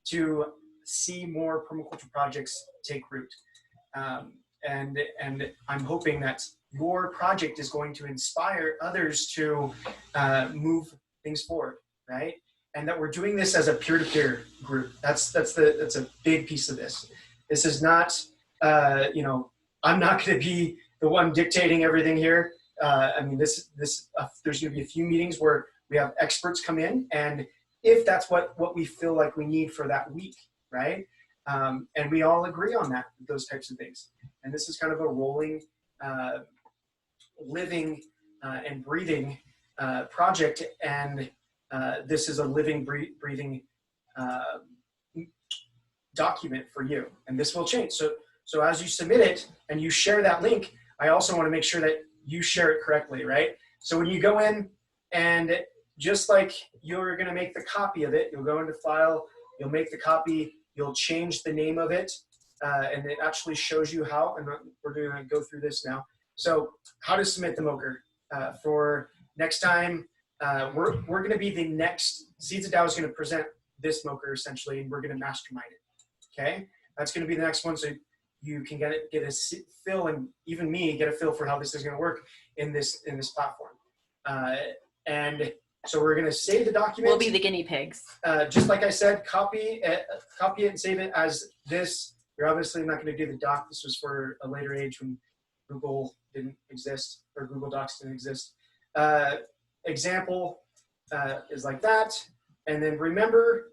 to see more permaculture projects take root, and I'm hoping that your project is going to inspire others to move things forward, right? And that we're doing this as a peer-to-peer group. That's a big piece of this. This is not, I'm not going to be the one dictating everything here. I mean, there's going to be a few meetings where we have experts come in, and if that's what we feel like we need for that week, right? And we all agree on those types of things. And this is kind of a rolling, living and breathing project, and this is a living, breathing document for you, and this will change. So as you submit it and you share that link, I also want to make sure that you share it correctly, right? So when you go in, and just like you're going to make the copy of it, you'll go into File, you'll make the copy, you'll change the name of it, and it actually shows you how, and we're going to go through this now. So how to submit the MOKR. For next time, we're going to be the next, Seeds of Dow is going to present this MOKR essentially, and we're going to mastermind it, okay? That's going to be the next one, so you can get a feel, and even me get a feel for how this is going to work in this platform. And so we're going to save the document. We'll be the guinea pigs. Just like I said, copy it and save it as this. You're obviously not going to do the doc. This was for a later age when Google didn't exist, or Google Docs didn't exist. Example is like that. And then remember,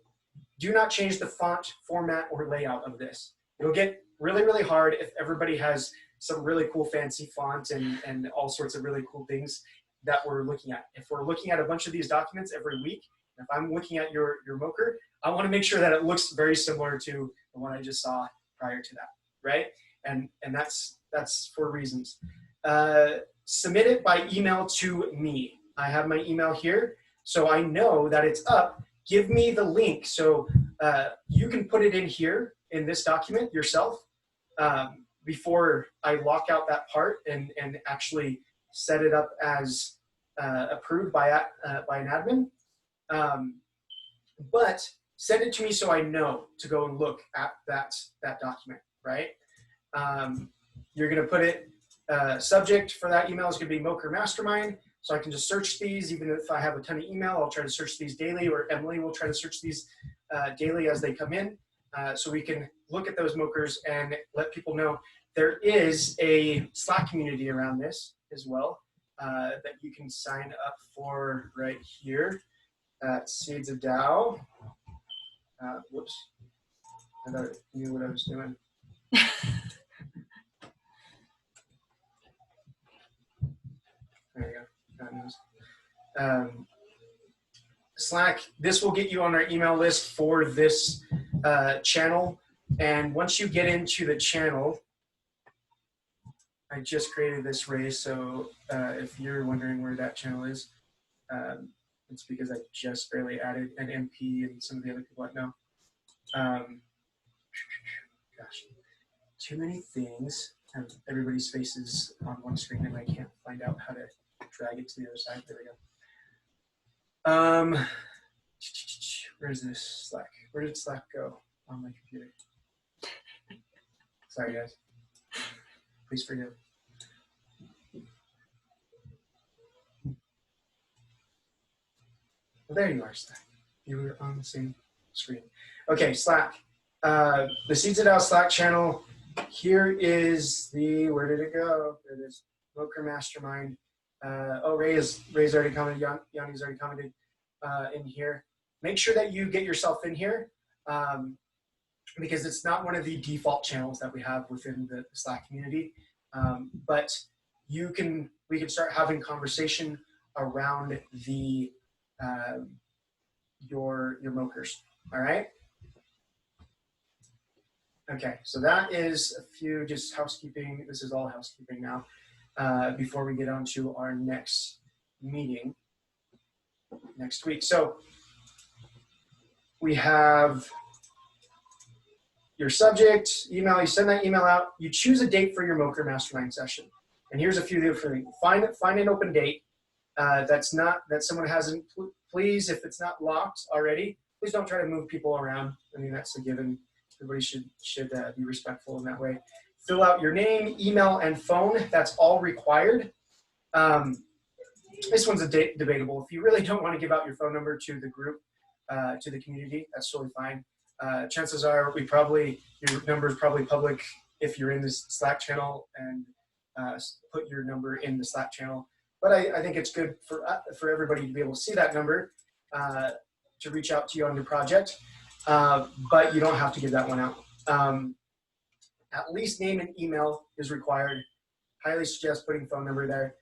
do not change the font, format, or layout of this. It'll get really, really hard if everybody has some really cool fancy font and all sorts of really cool things that we're looking at. If we're looking at a bunch of these documents every week, if I'm looking at your MOKR, I want to make sure that it looks very similar to the one I just saw prior to that, right? And that's for reasons. Submit it by email to me. I have my email here, so I know that it's up. Give me the link, so you can put it in here in this document yourself before I lock out that part and actually set it up as approved by an admin. But send it to me so I know to go and look at that document, right? You're going to put it, subject for that email is going to be MOKR Mastermind. So I can just search these. Even if I have a ton of email, I'll try to search these daily, or Emily will try to search these daily as they come in. So we can look at those MOKRs and let people know. There is a Slack community around this as well that you can sign up for right here at Seeds of Dow. Whoops, I thought I knew what I was doing. There you go. Slack, this will get you on our email list for this channel. And once you get into the channel, I just created this race. So if you're wondering where that channel is, it's because I just barely added an MP and some of the other people I know. Gosh, too many things. Have everybody's faces on one screen and I can't find out how to drag it to the other side. There we go. Where's this Slack? Where did Slack go on my computer? Sorry, guys. Please forgive. Well, there you are, Slack. You were on the same screen. Okay, Slack. The Seeds of Dow Slack channel here is the, where did it go? There it is, MOKR Mastermind. Oh, Ray's already commented, Yanni's already commented in here. Make sure that you get yourself in here because it's not one of the default channels that we have within the Slack community. But we can start having conversation around the your MOKRs, all right? Okay, so that is a few just housekeeping. This is all housekeeping now before we get on to our next meeting next week. So we have your subject, email, you send that email out, you choose a date for your MOKR Mastermind session. And here's a few different things. Find an open date that someone hasn't, please, if it's not locked already, please don't try to move people around. I mean, that's a given. Everybody should be respectful in that way. Fill out your name, email, and phone. That's all required. This one's debatable. If you really don't want to give out your phone number to the group, to the community, that's totally fine. Chances are your number is probably public if you're in this Slack channel, and put your number in the Slack channel. But I think it's good for everybody to be able to see that number to reach out to you on your project. But you don't have to give that one out. At least name and email is required. Highly suggest putting phone number there.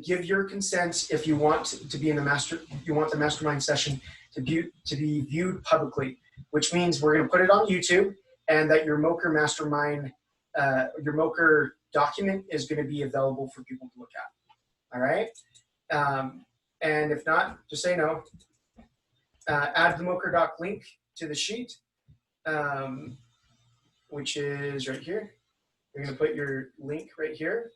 Give your consent if you want to be in the mastermind session to be viewed publicly, which means we're going to put it on YouTube, and that your MOKR Mastermind, your MOKR document is going to be available for people to look at. All right, and if not, just say no. Add the MOKR doc link to the sheet, which is right here. You're going to put your link right here.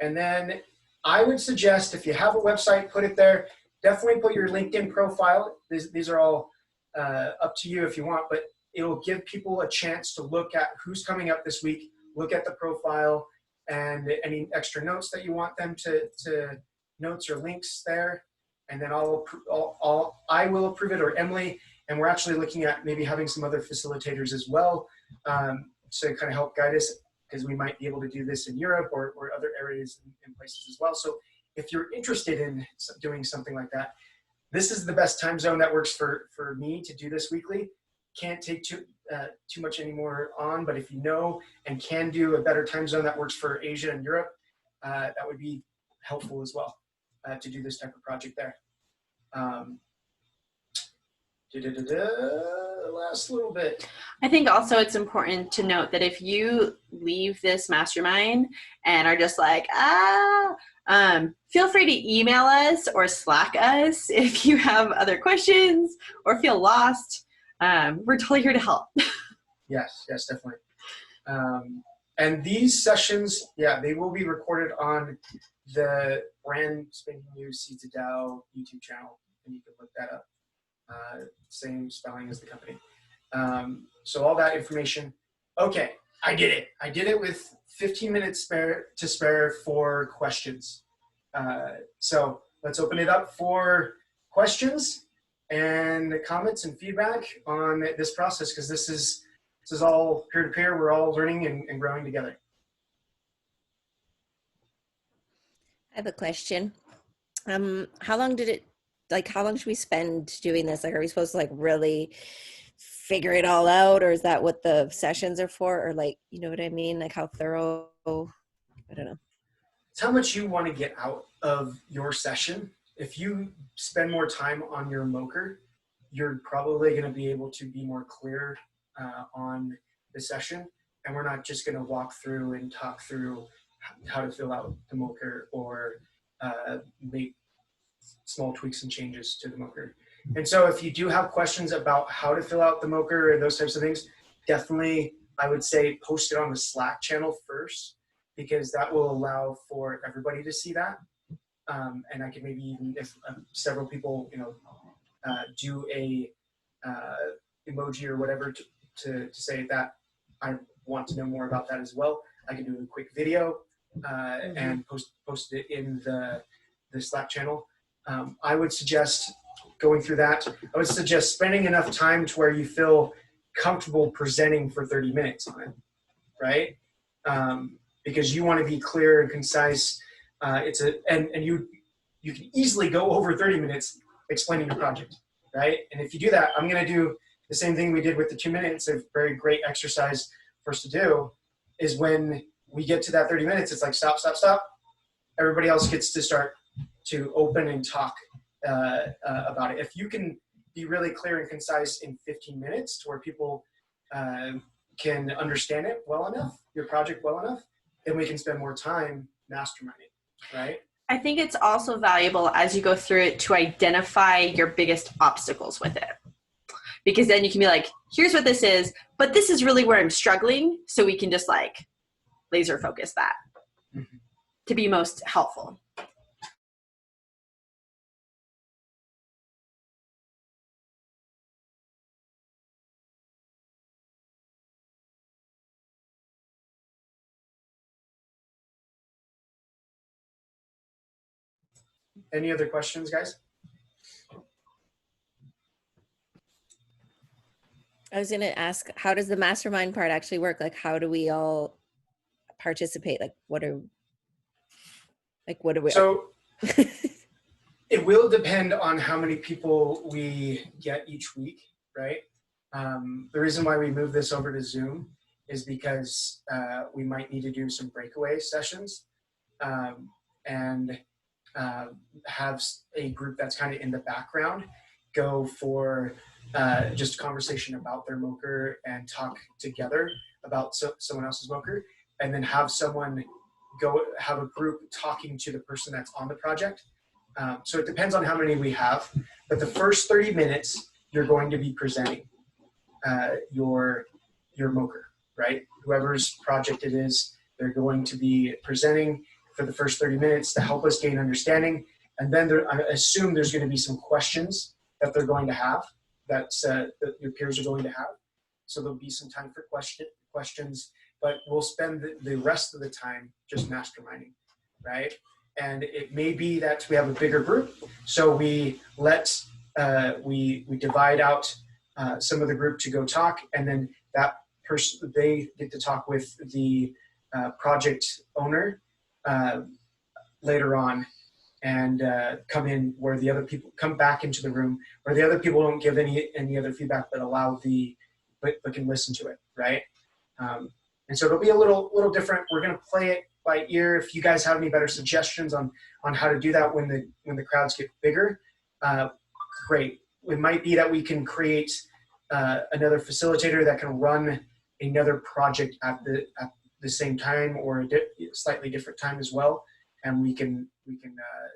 And then I would suggest, if you have a website, put it there. Definitely put your LinkedIn profile. These are all up to you if you want, but it'll give people a chance to look at who's coming up this week, look at the profile, and any extra notes that you want them to notes or links there. And then I will approve it, or Emily, and we're actually looking at maybe having some other facilitators as well to kind of help guide us, because we might be able to do this in Europe or other areas and places as well. So if you're interested in doing something like that, this is the best time zone that works for me to do this weekly. Can't take too much anymore on, but if you know and can do a better time zone that works for Asia and Europe, that would be helpful as well to do this type of project there. Last little bit. I think also it's important to note that if you leave this mastermind and are just like, feel free to email us or Slack us if you have other questions or feel lost. We're totally here to help. Yes, definitely. And these sessions, they will be recorded on the brand spanking new Seeds of Dow YouTube channel, and you can look that up. Same spelling as the company. So all that information. Okay, I did it. I did it with 15 minutes to spare for questions. So let's open it up for questions and comments and feedback on this process, because this is all peer-to-peer. We're all learning and growing together. I have a question. How long should we spend doing this? Like, are we supposed to like really figure it all out, or is that what the sessions are for? Or like, you know what I mean? Like how thorough, I don't know. It's how much you want to get out of your session. If you spend more time on your MOKR, you're probably going to be able to be more clear on the session. And we're not just going to walk through and talk through how to fill out the MOKR or make small tweaks and changes to the MOKR. And so if you do have questions about how to fill out the MOKR and those types of things, definitely I would say post it on the Slack channel first, because that will allow for everybody to see that. And I can maybe even, if several people, do a emoji or whatever to say that I want to know more about that as well, I can do a quick video and post it in the Slack channel. I would suggest going through that. I would suggest spending enough time to where you feel comfortable presenting for 30 minutes on it. right? Because you want to be clear and concise. And you can easily go over 30 minutes explaining your project, right? And if you do that, I'm going to do the same thing we did with the 2 minutes. A very great exercise for us to do is when we get to that 30 minutes, it's like stop, stop, stop. Everybody else gets to start to open and talk about it. If you can be really clear and concise in 15 minutes to where people can understand it well enough, your project well enough, then we can spend more time masterminding, right? I think it's also valuable as you go through it to identify your biggest obstacles with it. Because then you can be like, here's what this is, but this is really where I'm struggling. So we can just like laser focus that to be most helpful. Any other questions, guys? I was going to ask, how does the mastermind part actually work? Like, how do we all participate? Like, what are we? So it will depend on how many people we get each week, right? The reason why we move this over to Zoom is because we might need to do some breakaway sessions and have a group that's kind of in the background go for just a conversation about their MOKR and talk together about someone else's MOKR, and then have someone go have a group talking to the person that's on the project. So it depends on how many we have, but the first 30 minutes you're going to be presenting your MOKR, right? Whoever's project it is, they're going to be presenting for the first 30 minutes to help us gain understanding. And then I assume there's going to be some questions that they're going to have, that your peers are going to have. So there'll be some time for questions, but we'll spend the rest of the time just masterminding, right? And it may be that we have a bigger group, so we we divide out some of the group to go talk, and then that person, they get to talk with the project owner later on, and come in where the other people come back into the room where the other people don't give any other feedback, but but can listen to it, right? And so it'll be a little different. We're going to play it by ear. If you guys have any better suggestions on how to do that when the crowds get bigger, great. It might be that we can create another facilitator that can run another project at the same time, or a slightly different time as well, and we can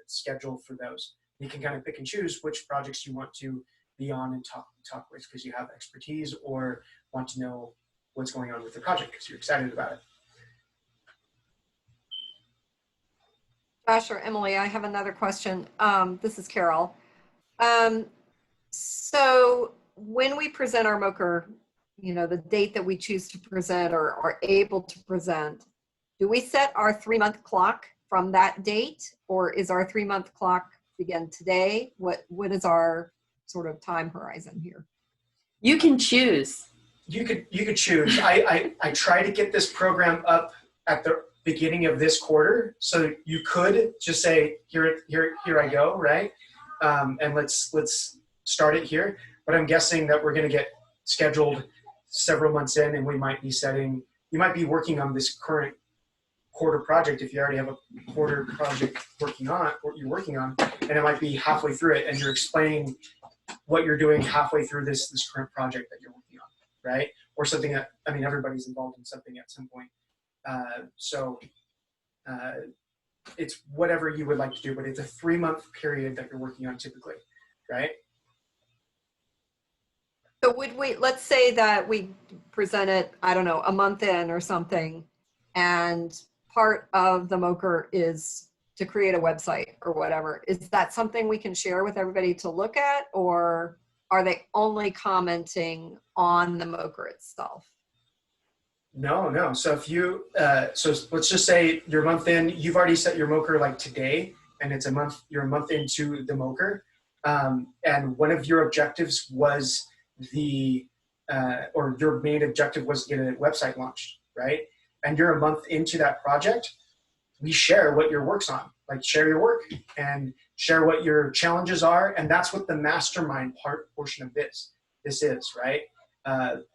schedule for those. You can kind of pick and choose which projects you want to be on and talk with, because you have expertise or want to know what's going on with the project because you're excited about it. Josh or Emily, I have another question. This is Carol. So when we present our MOKR, the date that we choose to present or are able to present, do we set our 3-month clock from that date, or is our 3-month clock begin today? What is our sort of time horizon here? You can choose. You could choose. I try to get this program up at the beginning of this quarter, so you could just say here I go, right? And let's start it here. But I'm guessing that we're going to get scheduled several months in, and we might be you might be working on this current quarter project if you already have a quarter project working on, and it might be halfway through it, and you're explaining what you're doing halfway through this current project that you're working on, right? Or something that, everybody's involved in something at some point. So it's whatever you would like to do, but it's a 3-month period that you're working on typically, right? So let's say that we present it, I don't know, a month in or something, and part of the MOKR is to create a website or whatever. Is that something we can share with everybody to look at, or are they only commenting on the MOKR itself? No. So if you, so let's just say you're a month in, you've already set your MOKR like today, and you're a month into the MOKR. And one of your objectives was or your main objective was to get a website launched, right? and you're a month into that project, we share what your work's on. Like, share your work and share what your challenges are. And that's what the mastermind portion of this is, right?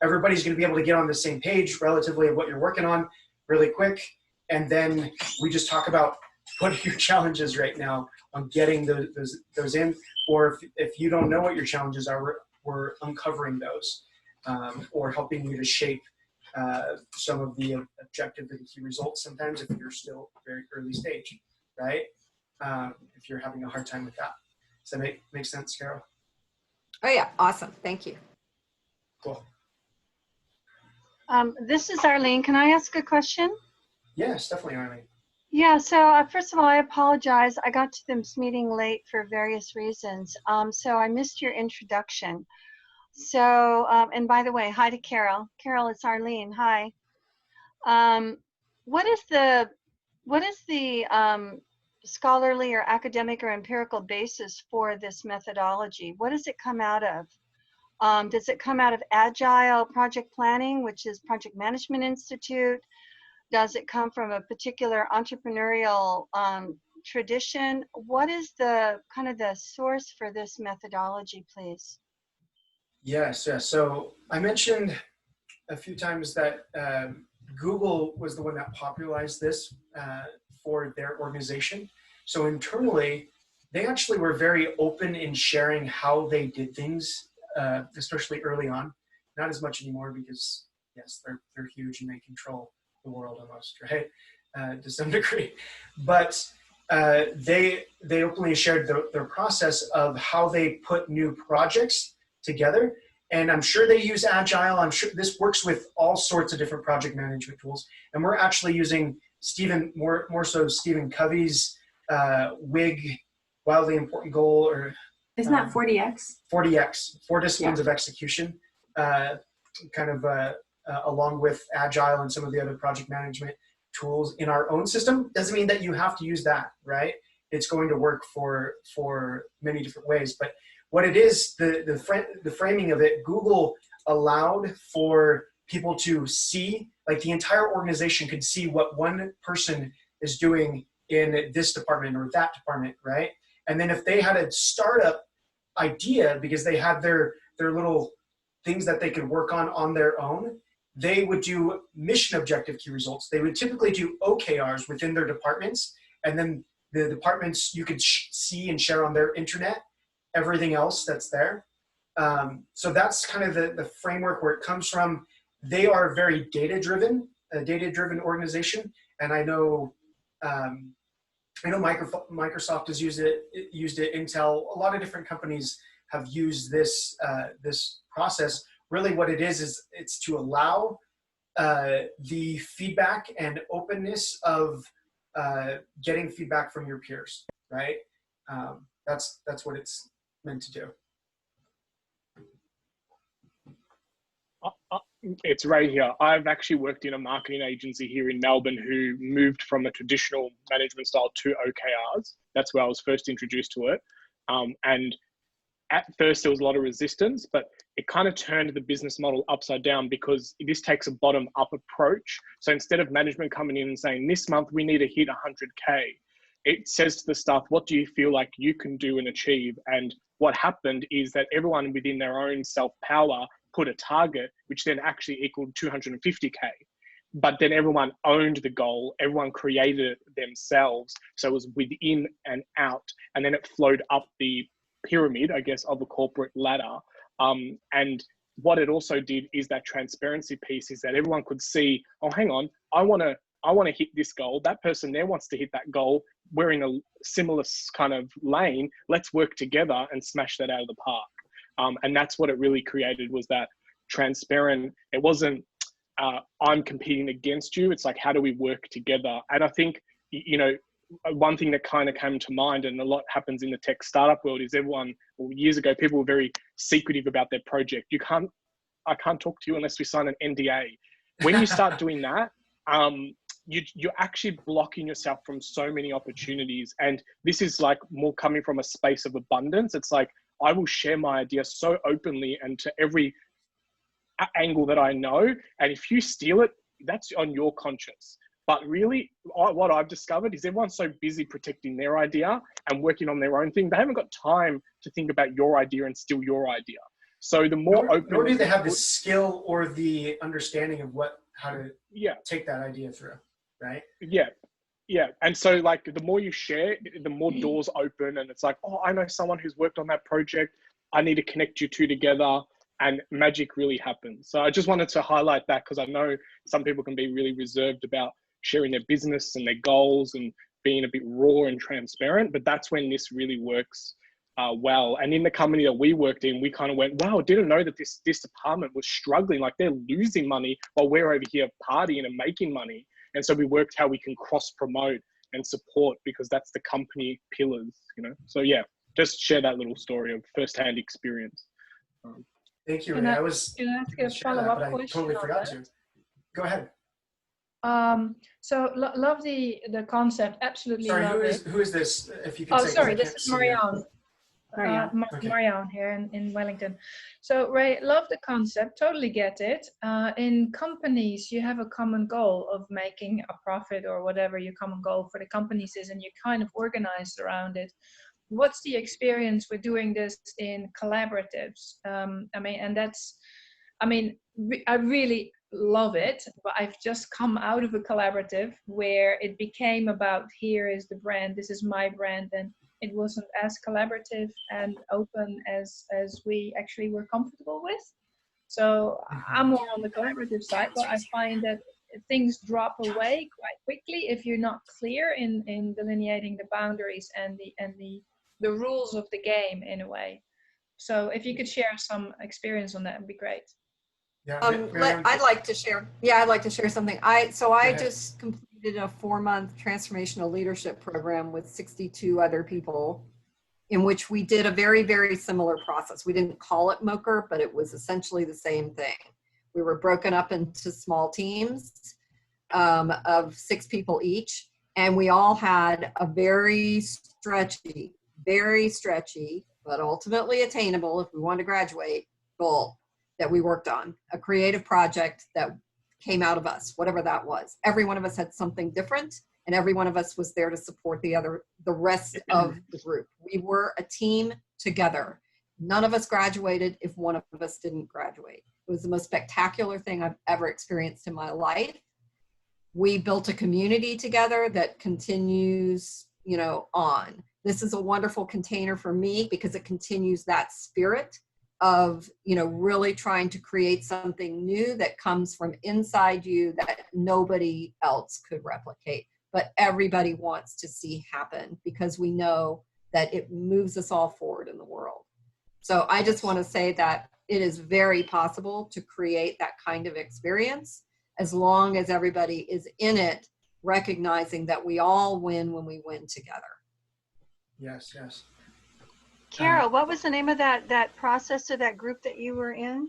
Everybody's going to be able to get on the same page relatively of what you're working on really quick. And then we just talk about what are your challenges right now on getting those in. Or if you don't know what your challenges are, we're uncovering those or helping you to shape some of the objective and key results sometimes if you're still very early stage, right? If you're having a hard time with that. Does that make sense, Carol? Oh yeah, awesome, thank you. Cool. This is Arlene. Can I ask a question? Yes, definitely, Arlene. Yeah, so first of all, I apologize. I got to this meeting late for various reasons. So I missed your introduction. So, and by the way, hi to Carol. Carol, it's Arlene. Hi. What is the scholarly or academic or empirical basis for this methodology? What does it come out of? Does it come out of Agile project planning, which is Project Management Institute? Does it come from a particular entrepreneurial tradition? What is the kind of the source for this methodology, please? Yes. So I mentioned a few times that Google was the one that popularized this for their organization. So internally, they actually were very open in sharing how they did things, especially early on. Not as much anymore because, yes, they're huge and they control the world almost, right? To some degree. But they openly shared their process of how they put new projects together. And I'm sure they use Agile. I'm sure this works with all sorts of different project management tools. And we're actually using more so Stephen Covey's WIG, Wildly Important Goal, or isn't that 40X? 40X, 4 Disciplines of Execution, along with Agile and some of the other project management tools in our own system. Doesn't mean that you have to use that, right? It's going to work for many different ways. But what it is, the framing of it, Google allowed for people to see, like the entire organization could see what one person is doing in this department or that department, right? And then if they had a startup idea, because they had their little things that they could work on their own, they would do mission objective key results. They would typically do OKRs within their departments, and then the departments you could see and share on their intranet, everything else that's there. So that's kind of the framework where it comes from. They are very data-driven, a data-driven organization, and I know Microsoft has used it. Intel, a lot of different companies have used this process. Really, what it is it's to allow the feedback and openness of getting feedback from your peers, right? That's what it's meant to do. It's right here. I've actually worked in a marketing agency here in Melbourne who moved from a traditional management style to OKRs. That's where I was first introduced to it. And at first there was a lot of resistance, but it kind of turned the business model upside down because this takes a bottom up approach. So instead of management coming in and saying, this month we need to hit 100K, it says to the staff, what do you feel like you can do and achieve? And what happened is that everyone within their own self-power put a target, which then actually equaled 250K. But then everyone owned the goal, everyone created it themselves. So it was within and out. And then it flowed up the pyramid, I guess, of a corporate ladder. And what it also did is that transparency piece is that everyone could see, oh, hang on, I want to hit this goal. That person there wants to hit that goal. We're in a similar kind of lane. Let's work together and smash that out of the park. And that's what it really created, was that transparent. It wasn't, I'm competing against you. It's like, how do we work together? And I think, one thing that kind of came to mind, and a lot happens in the tech startup world, is years ago, people were very secretive about their project. I can't talk to you unless we sign an NDA. When you start doing that, you're actually blocking yourself from so many opportunities. And this is like more coming from a space of abundance. It's like, I will share my idea so openly and to every angle that I know. And if you steal it, that's on your conscience. But really, what I've discovered is everyone's so busy protecting their idea and working on their own thing. They haven't got time to think about your idea and steal your idea. So the more open, nor do they have the skill or the understanding of how to take that idea through, right? Yeah. And so like the more you share, the more doors open, and it's like, oh, I know someone who's worked on that project. I need to connect you two together, and magic really happens. So I just wanted to highlight that, because I know some people can be really reserved about sharing their business and their goals and being a bit raw and transparent, but that's when this really works well. And in the company that we worked in, we kind of went, wow, didn't know that this department was struggling. Like, they're losing money while we're over here partying and making money. And so we worked how we can cross promote and support, because that's the company pillars, you know? So yeah, just share that little story of firsthand experience. Thank you, Can Ray. I was can I ask you a follow-up question? Totally forgot to. Go ahead. So love the concept. Absolutely Sorry, love it. who is this? If you can Oh, say, sorry, this is Marianne. Okay. Marianne here in Wellington. So Ray, love the concept. Totally get it. In companies, you have a common goal of making a profit, or whatever your common goal for the companies is, and you kind of organized around it. What's the experience with doing this in collaboratives? I really love it, but I've just come out of a collaborative where it became about, here is the brand, this is my brand, and it wasn't as collaborative and open as we actually were comfortable with. So I'm more on the collaborative side, but I find that things drop away quite quickly if you're not clear in delineating the boundaries and the rules of the game in a way. So if you could share some experience on that, it'd be great. Yeah, I'd like to share. Yeah, I'd like to share something. I just completed a 4-month transformational leadership program with 62 other people, in which we did a very, very similar process. We didn't call it MOKR, but it was essentially the same thing. We were broken up into small teams of 6 people each, and we all had a very stretchy, but ultimately attainable, if we wanted to graduate, goal that we worked on, a creative project that came out of us, whatever that was. Every one of us had something different, and every one of us was there to support the rest of the group. We were a team together. None of us graduated if one of us didn't graduate. It was the most spectacular thing I've ever experienced in my life. We built a community together that continues, on. This is a wonderful container for me because it continues that spirit of, really trying to create something new that comes from inside you that nobody else could replicate, but everybody wants to see happen because we know that it moves us all forward in the world. So I just want to say that it is very possible to create that kind of experience as long as everybody is in it, recognizing that we all win when we win together. Yes. Carol, what was the name of that process or that group that you were in?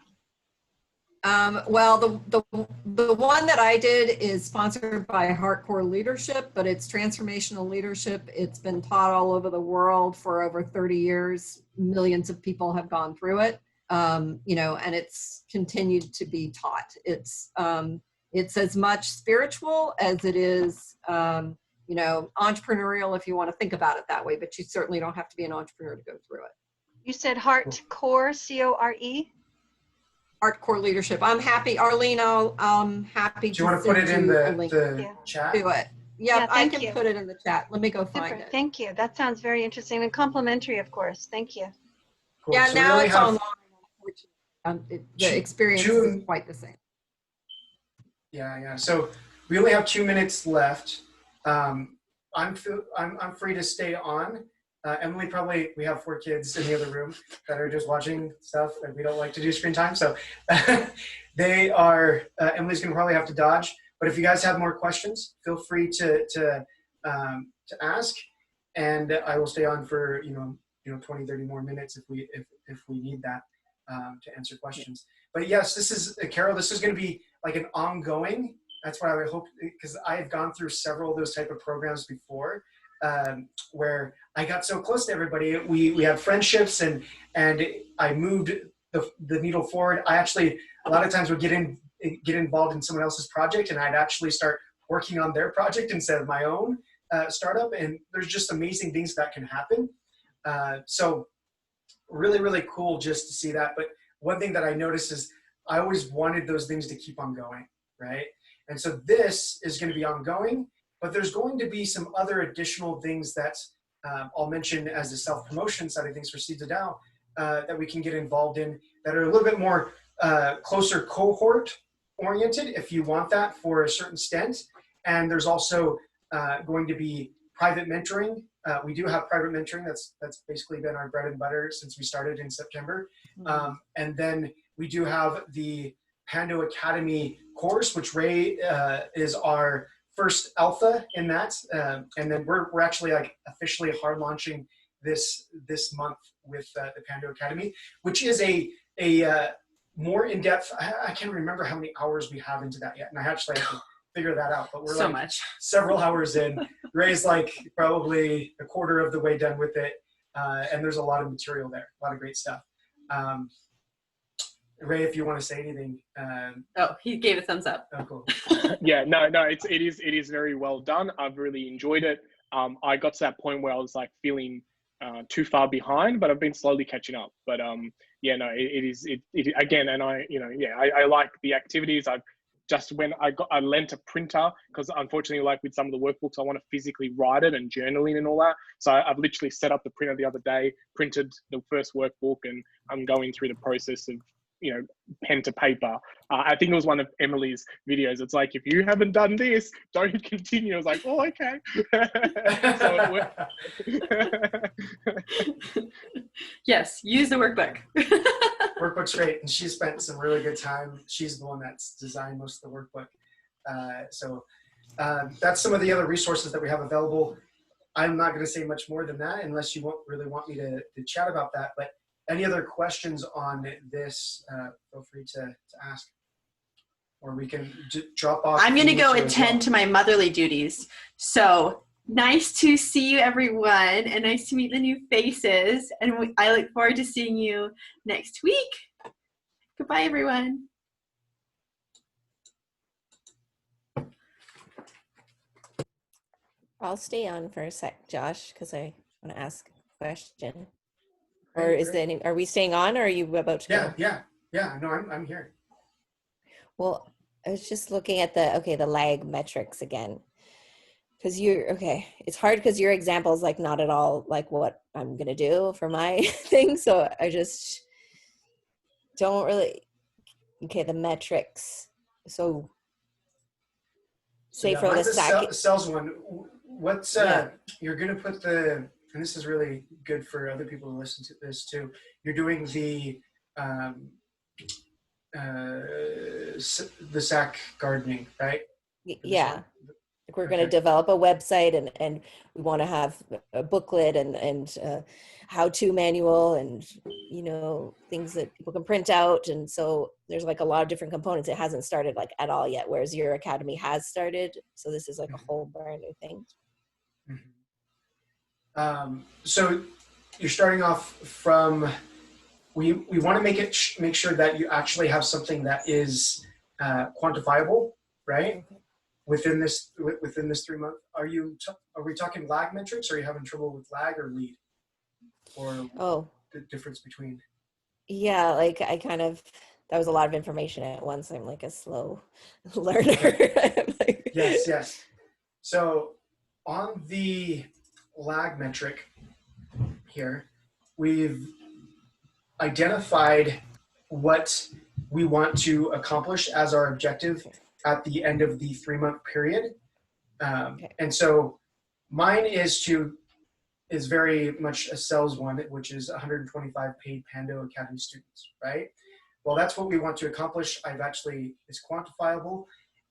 Well, the one that I did is sponsored by Hardcore Leadership, but it's transformational leadership. It's been taught all over the world for over 30 years. Millions of people have gone through it, and it's continued to be taught. It's as much spiritual as it is, entrepreneurial, if you want to think about it that way, but you certainly don't have to be an entrepreneur to go through it. You said Hardcore, C-O-R-E? Hardcore Leadership. I'm happy, Arlene, I'm happy to do you want to put it in the chat? Do it. Yeah, I can put it in the chat. Let me go find it. Thank you. That sounds very interesting and complimentary, of course. Thank you. Cool. Yeah, so now it's online. The experience is quite the same. Yeah. So we only have 2 minutes left. I'm free to stay on. Emily, we have 4 kids in the other room that are just watching stuff, and we don't like to do screen time. So Emily's gonna probably have to dodge. But if you guys have more questions, feel free to ask, and I will stay on for 20, 30 more minutes if we need that to answer questions. But yes, this is Carol. This is going to be like an ongoing. That's what I would hope, because I have gone through several of those type of programs before, where I got so close to everybody. We had friendships, and I moved the needle forward. I actually a lot of times would get in get involved in someone else's project, and I'd actually start working on their project instead of my own startup. And there's just amazing things that can happen. So really, really cool just to see that. But one thing that I noticed is I always wanted those things to keep on going, right? And so this is going to be ongoing, but there's going to be some other additional things that I'll mention as the self-promotion side of things for Seeds of DAO that we can get involved in that are a little bit more closer cohort oriented if you want that for a certain extent. And there's also going to be private mentoring. We do have private mentoring. That's basically been our bread and butter since we started in September. And then we do have the Pando Academy course, which Ray is our first alpha in that. And then we're actually like officially hard launching this month with the Pando Academy, which is a more in-depth, I can't remember how many hours we have into that yet. And I actually have to figure that out, but we're so like much. Several hours in. Ray's like probably a quarter of the way done with it. And there's a lot of material there, a lot of great stuff. Ray, if you want to say anything. Oh, he gave a thumbs up. Oh, cool. Yeah, no, it is very well done. I've really enjoyed it. I got to that point where I was like feeling too far behind, but I've been slowly catching up. But yeah, no, it again, and I like the activities. When I lent a printer because unfortunately, like with some of the workbooks, I want to physically write it and journaling and all that. So I've literally set up the printer the other day, printed the first workbook, and I'm going through the process of pen to paper. I think it was one of Emily's videos. It's like, if you haven't done this, don't continue. I was like, oh, okay. So yes, use the workbook. Workbook's great, and she spent some really good time. She's the one that's designed most of the workbook. So that's some of the other resources that we have available. I'm not going to say much more than that unless you really want me to chat about that. But any other questions on this, feel free to ask. Or we can drop off. I'm going to go attend to my motherly duties. So nice to see you, everyone, and nice to meet the new faces. And I look forward to seeing you next week. Goodbye, everyone. I'll stay on for a sec, Josh, because I want to ask a question. Or is there any, are we staying on, or are you about to go? Yeah. No, I'm here. Well, I was just looking at the lag metrics again. Because it's hard because your example is like not at all like what I'm going to do for my thing. So I just don't really, the metrics. So say for the stack. Sales one, what's, you're going to put and this is really good for other people to listen to this too. You're doing the sack gardening, right? Yeah. We're going to develop a website and we want to have a booklet and how-to manual and, things that people can print out. And so there's like a lot of different components. It hasn't started like at all yet, whereas your academy has started. So this is like a whole brand new thing. So you're starting off from, we want to make sure that you actually have something that is quantifiable, right? Within this 3 month, are we talking lag metrics? Or are you having trouble with lag or lead, or the difference between? Yeah, like that was a lot of information at once. I'm like a slow learner. Yes. So on the lag metric here, we've identified what we want to accomplish as our objective at the end of the 3 month period. And so mine is very much a sales one, which is 125 paid Pando Academy students, right? Well, that's what we want to accomplish. It's quantifiable.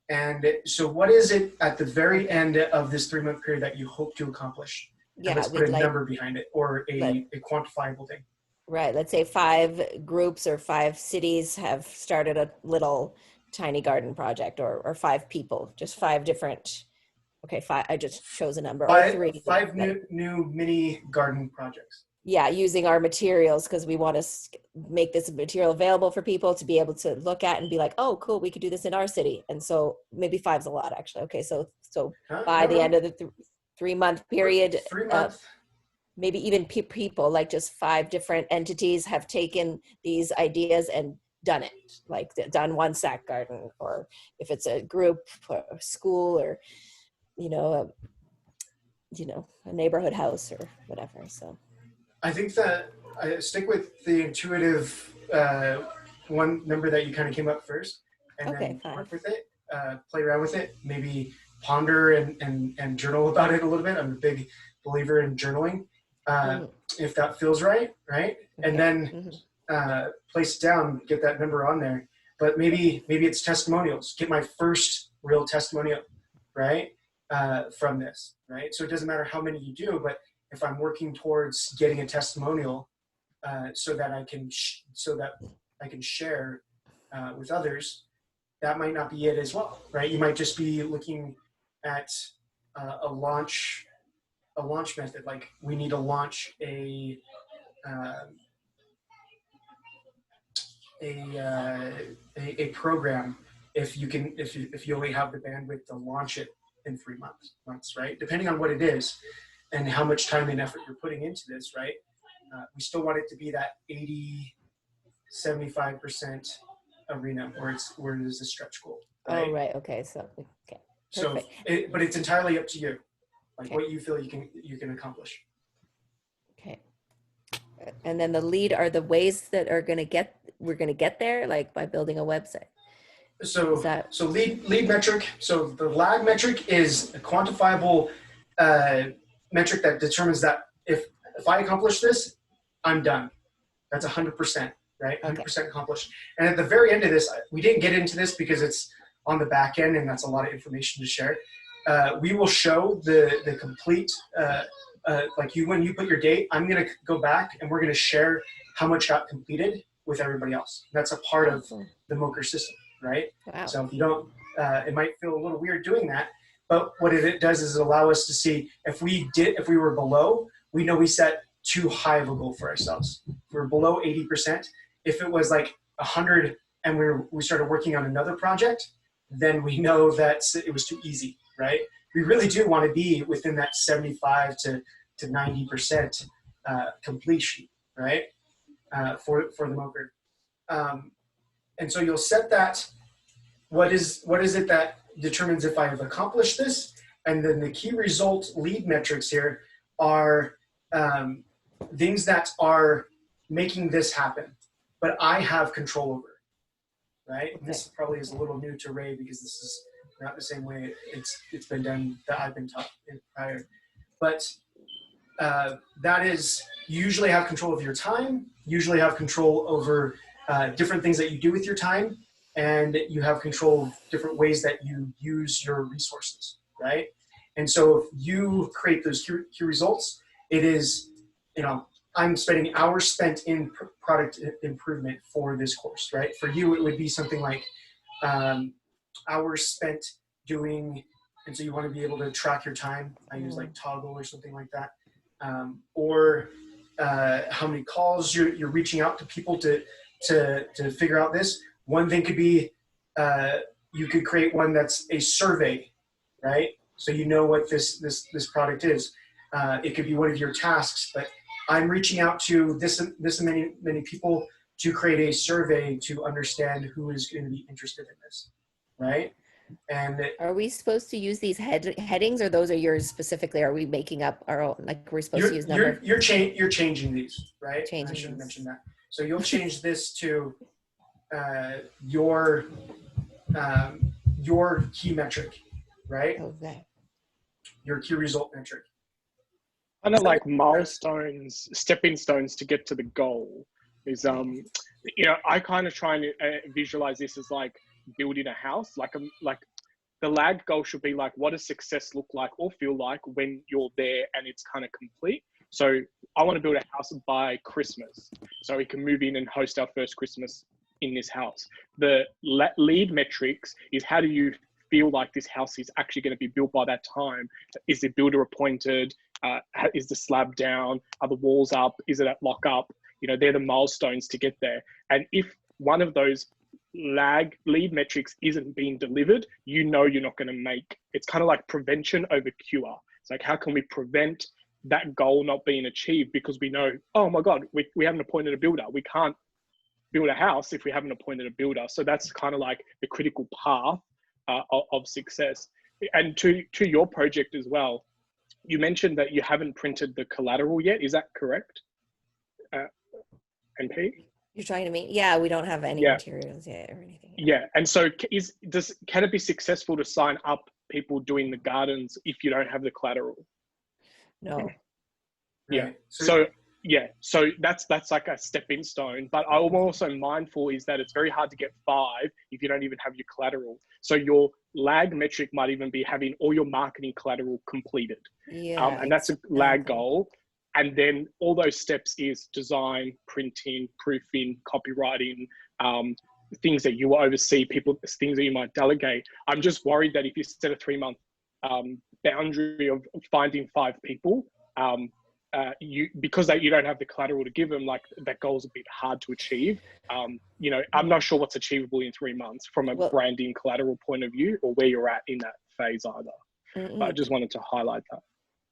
And so what is it at the very end of this 3 month period that you hope to accomplish? Yeah, let's put a number behind it, or a quantifiable thing. Right, let's say 5 groups or 5 cities have started a little tiny garden project, or 5 people, just 5 different, 5, I just chose a number, or 3. 5 new mini garden projects. yeah, using our materials because we want to make this material available for people to be able to look at and be like, oh, cool, we could do this in our city. And so maybe 5's a lot, actually. Okay, so by the end of the 3-month period, 3 months. Maybe even people, like just 5 different entities have taken these ideas and done it, like done one sack garden, or if it's a group or a school, or a neighborhood house or whatever. So I think that I stick with the intuitive one number that you kind of came up first, and then work with it, play around with it, maybe ponder and journal about it a little bit. I'm a big believer in journaling. If that feels right? And then place it down, get that number on there. But maybe it's testimonials. Get my first real testimonial, right? From this, right? So it doesn't matter how many you do, but if I'm working towards getting a testimonial, so that I can share with others, that might not be it as well, right? You might just be looking at a launch method, like we need to launch a program. If you only have the bandwidth to launch it in 3 months, right? Depending on what it is and how much time and effort you're putting into this, right? We still want it to be that 80-75% arena where it is a stretch goal. Right? Oh, right. Okay. So, okay. Perfect. So, but it's entirely up to you, like what you feel you can accomplish. Okay. And then the lead are the ways that we're going to get there, like by building a website. So lead metric. So the lag metric is a quantifiable metric that determines that if I accomplish this, I'm done. That's 100%, right? 100% accomplished. And at the very end of this, we didn't get into this because it's on the back end and that's a lot of information to share. We will show the complete, when you put your date, I'm going to go back and we're going to share how much got completed with everybody else. That's a part of the MOKR system, right? Wow. So if you don't, it might feel a little weird doing that, but what it does is allow us to see if we were below, we know we set too high of a goal for ourselves. If we're below 80%. If it was like 100 and we started working on another project, then we know that it was too easy, right? We really do want to be within that 75 to 90% completion, right? For the MOKR. And so you'll set that. What is it that determines if I have accomplished this? And then the key result lead metrics here are things that are making this happen, but I have control over, right? And this probably is a little new to Ray because this is not the same way it's been done that I've been taught prior. But that is, you usually have control of your time, usually have control over different things that you do with your time, and you have control of different ways that you use your resources, right? And so if you create those key results, it is, I'm spending hours spent in product improvement for this course, right? For you, it would be something like hours spent doing, and so you want to be able to track your time. I use like Toggle or something like that. Or how many calls you're reaching out to people to figure out this. One thing could be you could create one that's a survey, right? So you know what this product is. It could be one of your tasks, but I'm reaching out to this many people to create a survey to understand who is going to be interested in this, right? And are we supposed to use these headings, or those are yours specifically? Are we making up our own? Like we're supposed to use number? You're changing these, right? Changing I should have these. mentioned that. So you'll change this to your key metric, right? Okay. Your key result metric. Kind of like milestones, stepping stones to get to the goal. Is I kind of try and visualize this as like building a house. Like the lag goal should be like, what does success look like or feel like when you're there and it's kind of complete? So I want to build a house by Christmas, so we can move in and host our first Christmas in this house. The lead metrics is how do you feel like this house is actually going to be built by that time? Is the builder appointed? Is the slab down? Are the walls up? Is it at lock up? You know, they're the milestones to get there. And if one of those lead metrics isn't being delivered, you know you're not going to make. It's kind of like prevention over cure. It's like, how can we prevent that goal not being achieved? Because we know, oh my God, we haven't appointed a builder. We can't build a house if we haven't appointed a builder. So that's kind of like the critical path of success. And to your project as well, you mentioned that you haven't printed the collateral yet. Is that correct, MP? You're trying to mean, yeah, we don't have any materials yet or anything. Yeah, and so can it be successful to sign up people doing the gardens if you don't have the collateral? No. Yeah. Right. So that's like a stepping stone. But I'm also mindful is that it's very hard to get 5 if you don't even have your collateral. So your lag metric might even be having all your marketing collateral completed. Yeah. And that's a lag goal. And then all those steps is design, printing, proofing, copywriting, things that you will oversee, things that you might delegate. I'm just worried that if you set a 3-month boundary of finding 5 people, because you don't have the collateral to give them, like that goal's a bit hard to achieve. You know, I'm not sure what's achievable in 3 months from a branding collateral point of view, or where you're at in that phase either. But I just wanted to highlight that.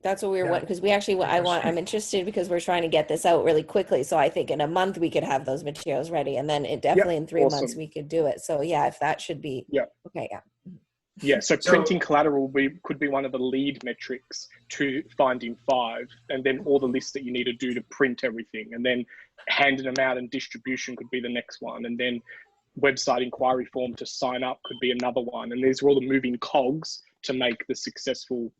That's what we were because we actually, I'm interested because we're trying to get this out really quickly. So I think in a month we could have those materials ready, and then definitely in 3 months we could do it. So yeah, if that should be okay. Yeah, so printing collateral could be one of the lead metrics to finding 5, and then all the lists that you need to do to print everything, and then handing them out, and distribution could be the next one, and then website inquiry form to sign up could be another one. And these are all the moving cogs to make the successful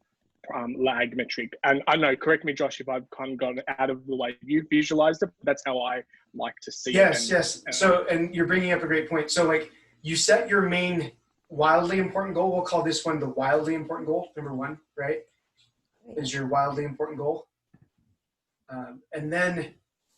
lag metric. And I know, correct me, Josh, if I've kind of gone out of the way you visualized it, but that's how I like to see it. Yes. So, and you're bringing up a great point. So like you set your main wildly important goal. We'll call this one the wildly important goal. Number 1, right? Is your wildly important goal. And then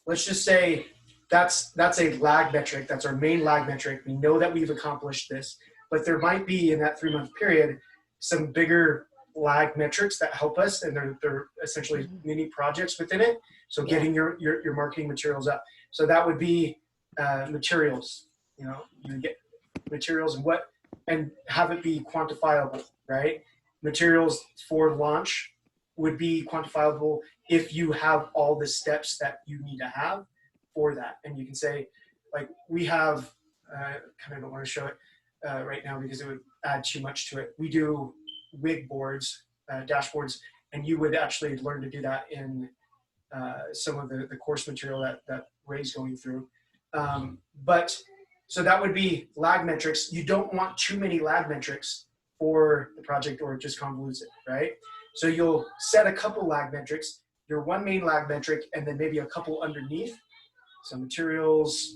let's just say that's a lag metric. That's our main lag metric. We know that we've accomplished this, but there might be in that 3-month period some bigger lag metrics that help us, and they're essentially mini projects within it. So getting your marketing materials up. So that would be materials. You know, you get materials and have it be quantifiable, right? Materials for launch would be quantifiable if you have all the steps that you need to have for that. And you can say, like, we have, kind of don't want to show it right now because it would add too much to it. We do wig boards, dashboards, and you would actually learn to do that in some of the course material that Ray's going through. So that would be lag metrics. You don't want too many lag metrics for the project, or it just convolutes it, right? So you'll set a couple lag metrics, your one main lag metric, and then maybe a couple underneath. So materials,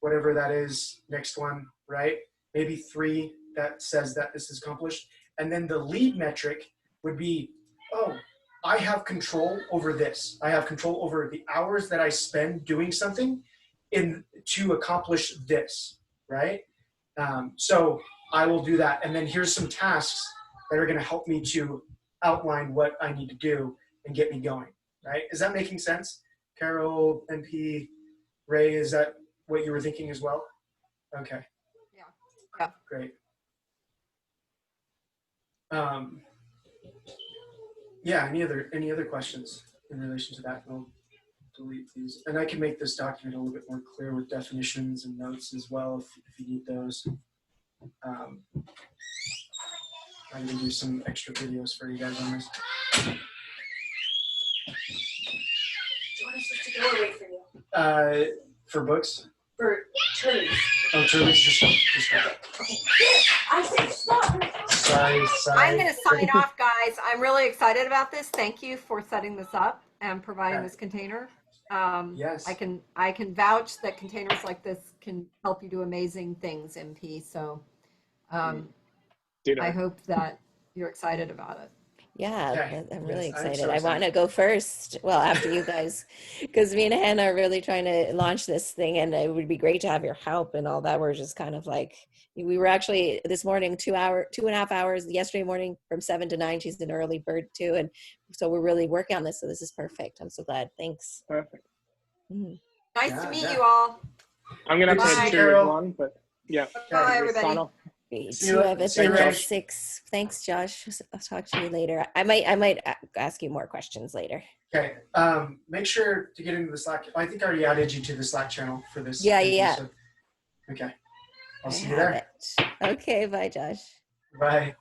whatever that is, next one, right? Maybe 3 that says that this is accomplished. And then the lead metric would be, oh, I have control over this. I have control over the hours that I spend doing something to accomplish this, right? So I will do that. And then here's some tasks that are gonna help me to outline what I need to do and get me going, right? Is that making sense? Carol, MP, Ray, is that what you were thinking as well? Okay. Yeah. Great. Yeah, any other questions in relation to that? We'll delete these. And I can make this document a little bit more clear with definitions and notes as well if you need those. I'm gonna do some extra videos for you guys on this. Do you want us to go or wait for you? For books? For Turley's. Oh, Turley's just okay. I said stop. Sorry. I'm going to sign off, guys. I'm really excited about this. Thank you for setting this up and providing this container. Yes. I can vouch that containers like this can help you do amazing things, MP. So I hope that you're excited about it. Yeah, Okay. I'm Yes, really I'm excited. so I want excited. to go first. Well, after you guys, because me and Hannah are really trying to launch this thing, and it would be great to have your help and all that. We're just kind of like, we were actually this morning, 2.5 hours yesterday morning from 7 to 9. She's an early bird too. And so we're really working on this. So this is perfect. I'm so glad. Thanks. Perfect. Nice to meet you all. I'm going to Good to have see to you, head to Carol. everyone, but yeah. Bye, Sign everybody. off. Great. See You you, have a see you, thing at Ray. 6. Thanks, Josh. I'll talk to you later. I might ask you more questions later. Okay. Make sure to get into the Slack. I think I already added you to the Slack channel for this. Yeah, interview, yeah. so- okay. I'll I see you have there. it. Okay, bye, Josh. Bye.